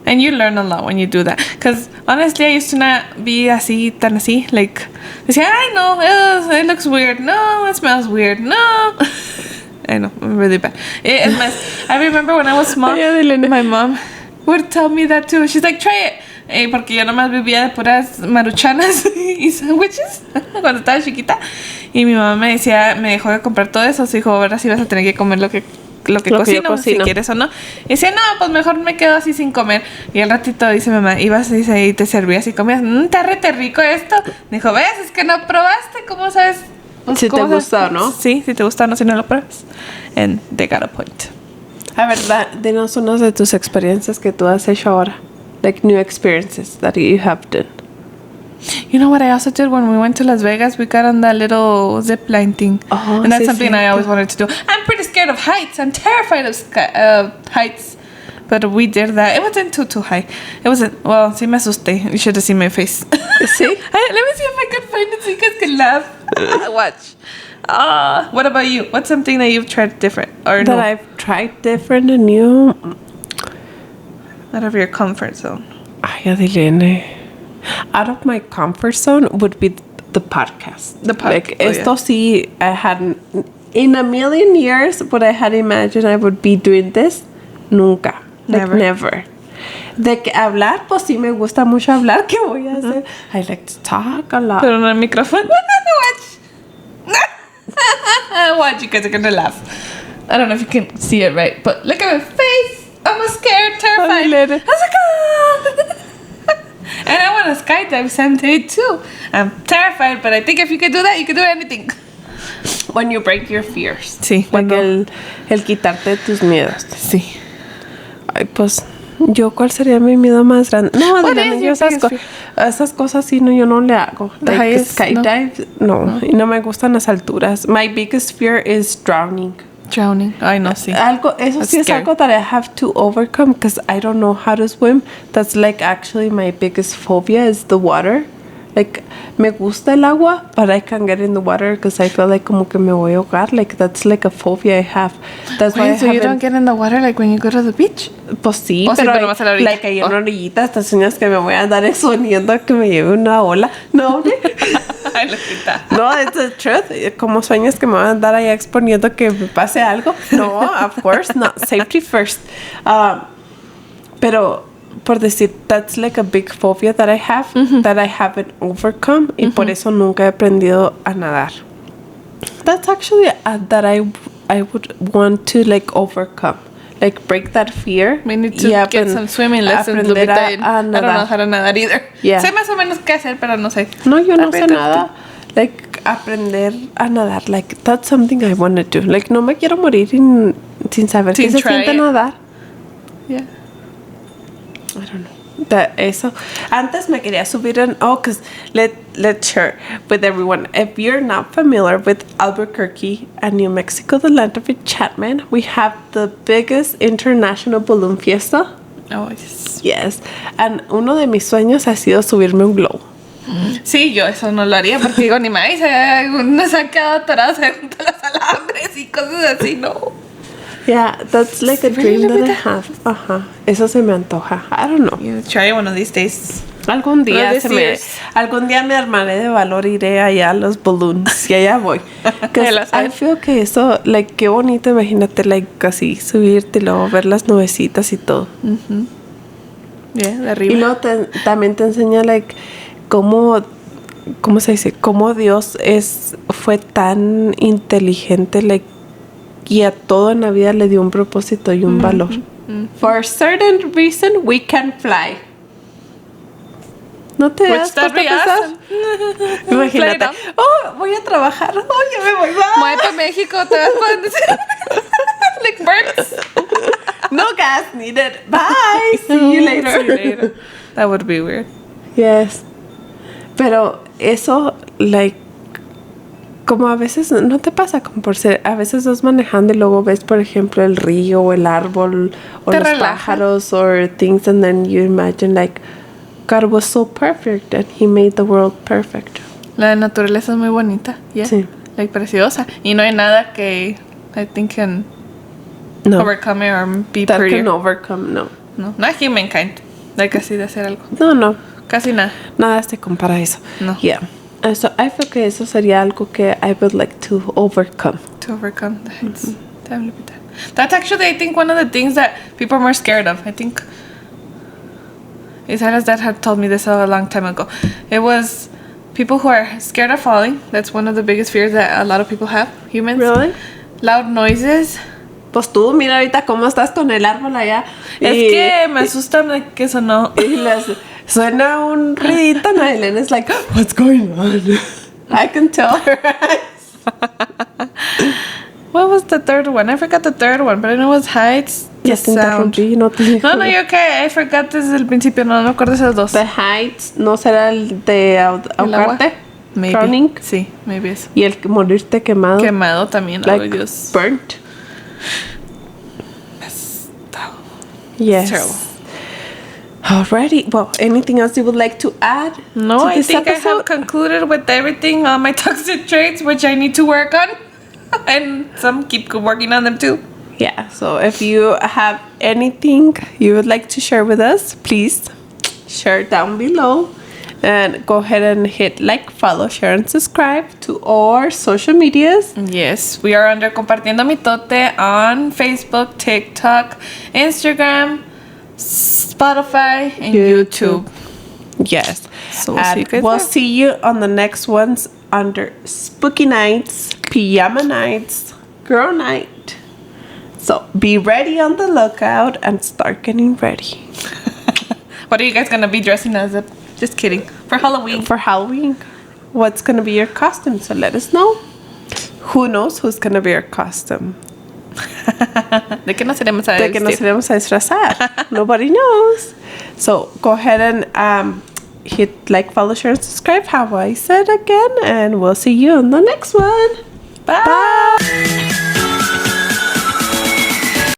And you learn a lot when you do that. Because honestly, I used to not be tan así. Like, decía, I know, it looks weird. No, it smells weird. No. I know, I'm really bad. Es más, I remember when I was small, my mom would tell me that too. She's like, try it. Porque yo nomás vivía de puras maruchanas y sándwiches cuando estaba chiquita. Y mi mamá me dejó de comprar todo eso. Se dijo, ahora sí vas a tener que comer lo que cocino, si quieres o no. Y decía, no, pues mejor me quedo así sin comer. Y al ratito dice mamá, ibas y te servías y comías, está rete rico esto. Dijo, ves, es que no probaste, ¿cómo sabes? Pues,
si te gusta o no.
Sí, si te gusta o no, si no lo pruebas. And they got a point.
A ver, dinos unas de tus experiencias que tú has hecho ahora. Like new experiences that you have done.
You know what I also did when we went to Las Vegas? We got on that little zip line thing.
Oh,
and that's something I always wanted to do. I'm pretty scared of heights. I'm terrified of heights. But we did that. It wasn't too high. It wasn't, well, sí me asusté. You should have seen my face.
See?
Let me see if I can find it so you guys can laugh. Watch. What about you? What's something that you've tried different? Or
that I've tried different and new?
Out of your comfort zone.
Ay, Adilene. Out of my comfort zone would be the podcast.
The podcast.
Like, esto sí, I hadn't, in a million years, would I had imagined I would be doing this? Nunca. Like, never. De que hablar, pues sí me gusta mucho hablar. ¿Qué voy a hacer? I like to talk a lot.
Pero en el micrófono. Watch. Watch, you guys are gonna laugh. I don't know if you can see it right, but look at my face. I'm scared, terrified. I was like, ah. And I want to skydive someday too. I'm terrified, but I think if you can do that, you can do anything.
When you break your fears.
Sí.
Like el quitarte tus miedos.
Sí.
Ay, pues, ¿cuál sería mi miedo más grande? No, Adriana, yo esas cosas sí, no, yo no le hago. Like skydive, no. Y no me gustan las alturas. My biggest fear is drowning.
Ay, no, sí.
Eso sí es algo that I have to overcome because I don't know how to swim. That's like actually my biggest phobia is the water. Like, me gusta el agua, but I can't get in the water because I feel like como que me voy a ahogar. Like, that's like a phobia I have. That's why
so you don't get in the water like when you go to the beach?
Pues sí, pero
vas a la orilla.
Like ahí en una orillita, estas sueñas que me voy a andar exponiendo que me lleve una ola. No,
Ay, loquita.
No, it's the truth. Como sueños que me van a andar ahí exponiendo que me pase algo. No, of course not. Safety first. Pero por decir, that's like a big phobia that I have that I haven't overcome y por eso nunca he aprendido a nadar. That's actually that I would want to like overcome. Like break that fear.
We need to get some swimming lessons.
Aprender a
I don't know how to nadar either.
Yeah.
Sé más o menos qué hacer, pero no sé.
No, yo no sé nada. Like aprender a nadar. Like that's something I want to do. Like no me quiero morir sin saber qué se siente nadar.
Yeah.
I don't know. Eso. Antes me quería subir en... Oh, because let's share with everyone. If you're not familiar with Albuquerque and New Mexico, the land of enchantment, we have the biggest international balloon fiesta.
Oh, yes.
Yes. And uno de mis sueños ha sido subirme un globo.
Sí, yo eso no lo haría porque digo, ni más, uno se ha quedado atorado junto a los alambres y cosas así, no.
Yeah, that's like a dream that I have. Eso se me antoja. I don't know.
You try one of these days.
Algún día me armaré de valor, iré allá a los balloons y allá voy. I feel que eso, like, qué bonito, imagínate, like, así, subirte y luego ver las nubecitas y todo.
Yeah, de
Y
arriba.
luego también te enseña, like, cómo se dice, cómo Dios fue tan inteligente, like, y a todo en la vida le dio un propósito y un valor. For a certain reason, we can fly. ¿No te das
that'd
puesto a
be
pensar?
awesome.
Imagínate.
Fly,
Oh, voy a trabajar. Oh, ya me voy. Bye.
Voy para México, te vas para like birds.
No gas needed. Bye. See you later.
See you later. That would be weird.
Yes. Pero eso, like, como a veces, ¿no te pasa? Como por ser, a veces vas manejando y luego ves, por ejemplo, el río o el árbol o
Te
los
relaja.
pájaros or things, and then you imagine, like, God was so perfect and He made the world perfect.
La naturaleza es muy bonita. Yeah.
Sí.
Like preciosa. Y no hay nada que I think can
No.
overcome it or be
That
prettier.
can overcome, no.
No, not humankind. Like así de hacer algo.
No.
Casi nada.
Nada se compara a eso.
No.
Yeah. So I feel que eso sería algo que I would like to overcome.
To overcome the heights. Definitely that. That's actually, I think, one of the things that people are more scared of. I think Isara's dad had told me this a long time ago. It was people who are scared of falling. That's one of the biggest fears that a lot of people have, humans.
Really?
Loud noises.
Pues tú, mira ahorita cómo estás con el árbol allá.
Es que me asusta que sonó.
Y suena un ruidito, ¿no? And it's like, what's going on? I can tell her.
What was the third one? I forgot the third one, but I know it was heights.
Ya
The
te
sound.
interrumpí, no te digo.
No, you're okay. I forgot desde el principio. No me acuerdo de esos dos.
The Heights, ¿no será el de
¿El agua?
ahogarte?
Maybe.
Drowning.
Sí, maybe eso.
Y el que morirte quemado.
Quemado también.
Like
Ay, Dios.
burnt.
Está-
Yes.
terrible.
Alrighty. Well, anything else you would like to add?
No,
to
I
this
think I
episode?
have concluded with everything on my toxic traits, which I need to work on. And some keep working on them too.
Yeah, so if you have anything you would like to share with us, please share down below. And go ahead and hit like, follow, share, and subscribe to our social medias.
Yes, we are under Compartiendo Mitote on Facebook, TikTok, Instagram, Spotify, and YouTube.
Yes.
So we'll see you
And
guys
we'll
there.
see you on the next ones under Spooky Nights, Pajama Nights, Girl Night. So be ready on the lookout and start getting ready.
What are you guys gonna be dressing as? Just kidding. For Halloween.
For Halloween, what's going to be your costume? So let us know. Who knows who's going to be your costume?
¿De qué nos iremos a
De que nos
vestir?
iremos a disfrazar. Nobody knows. So go ahead and hit like, follow, share, and subscribe. How I said again. And we'll see you on the next one.
Bye.
Bye.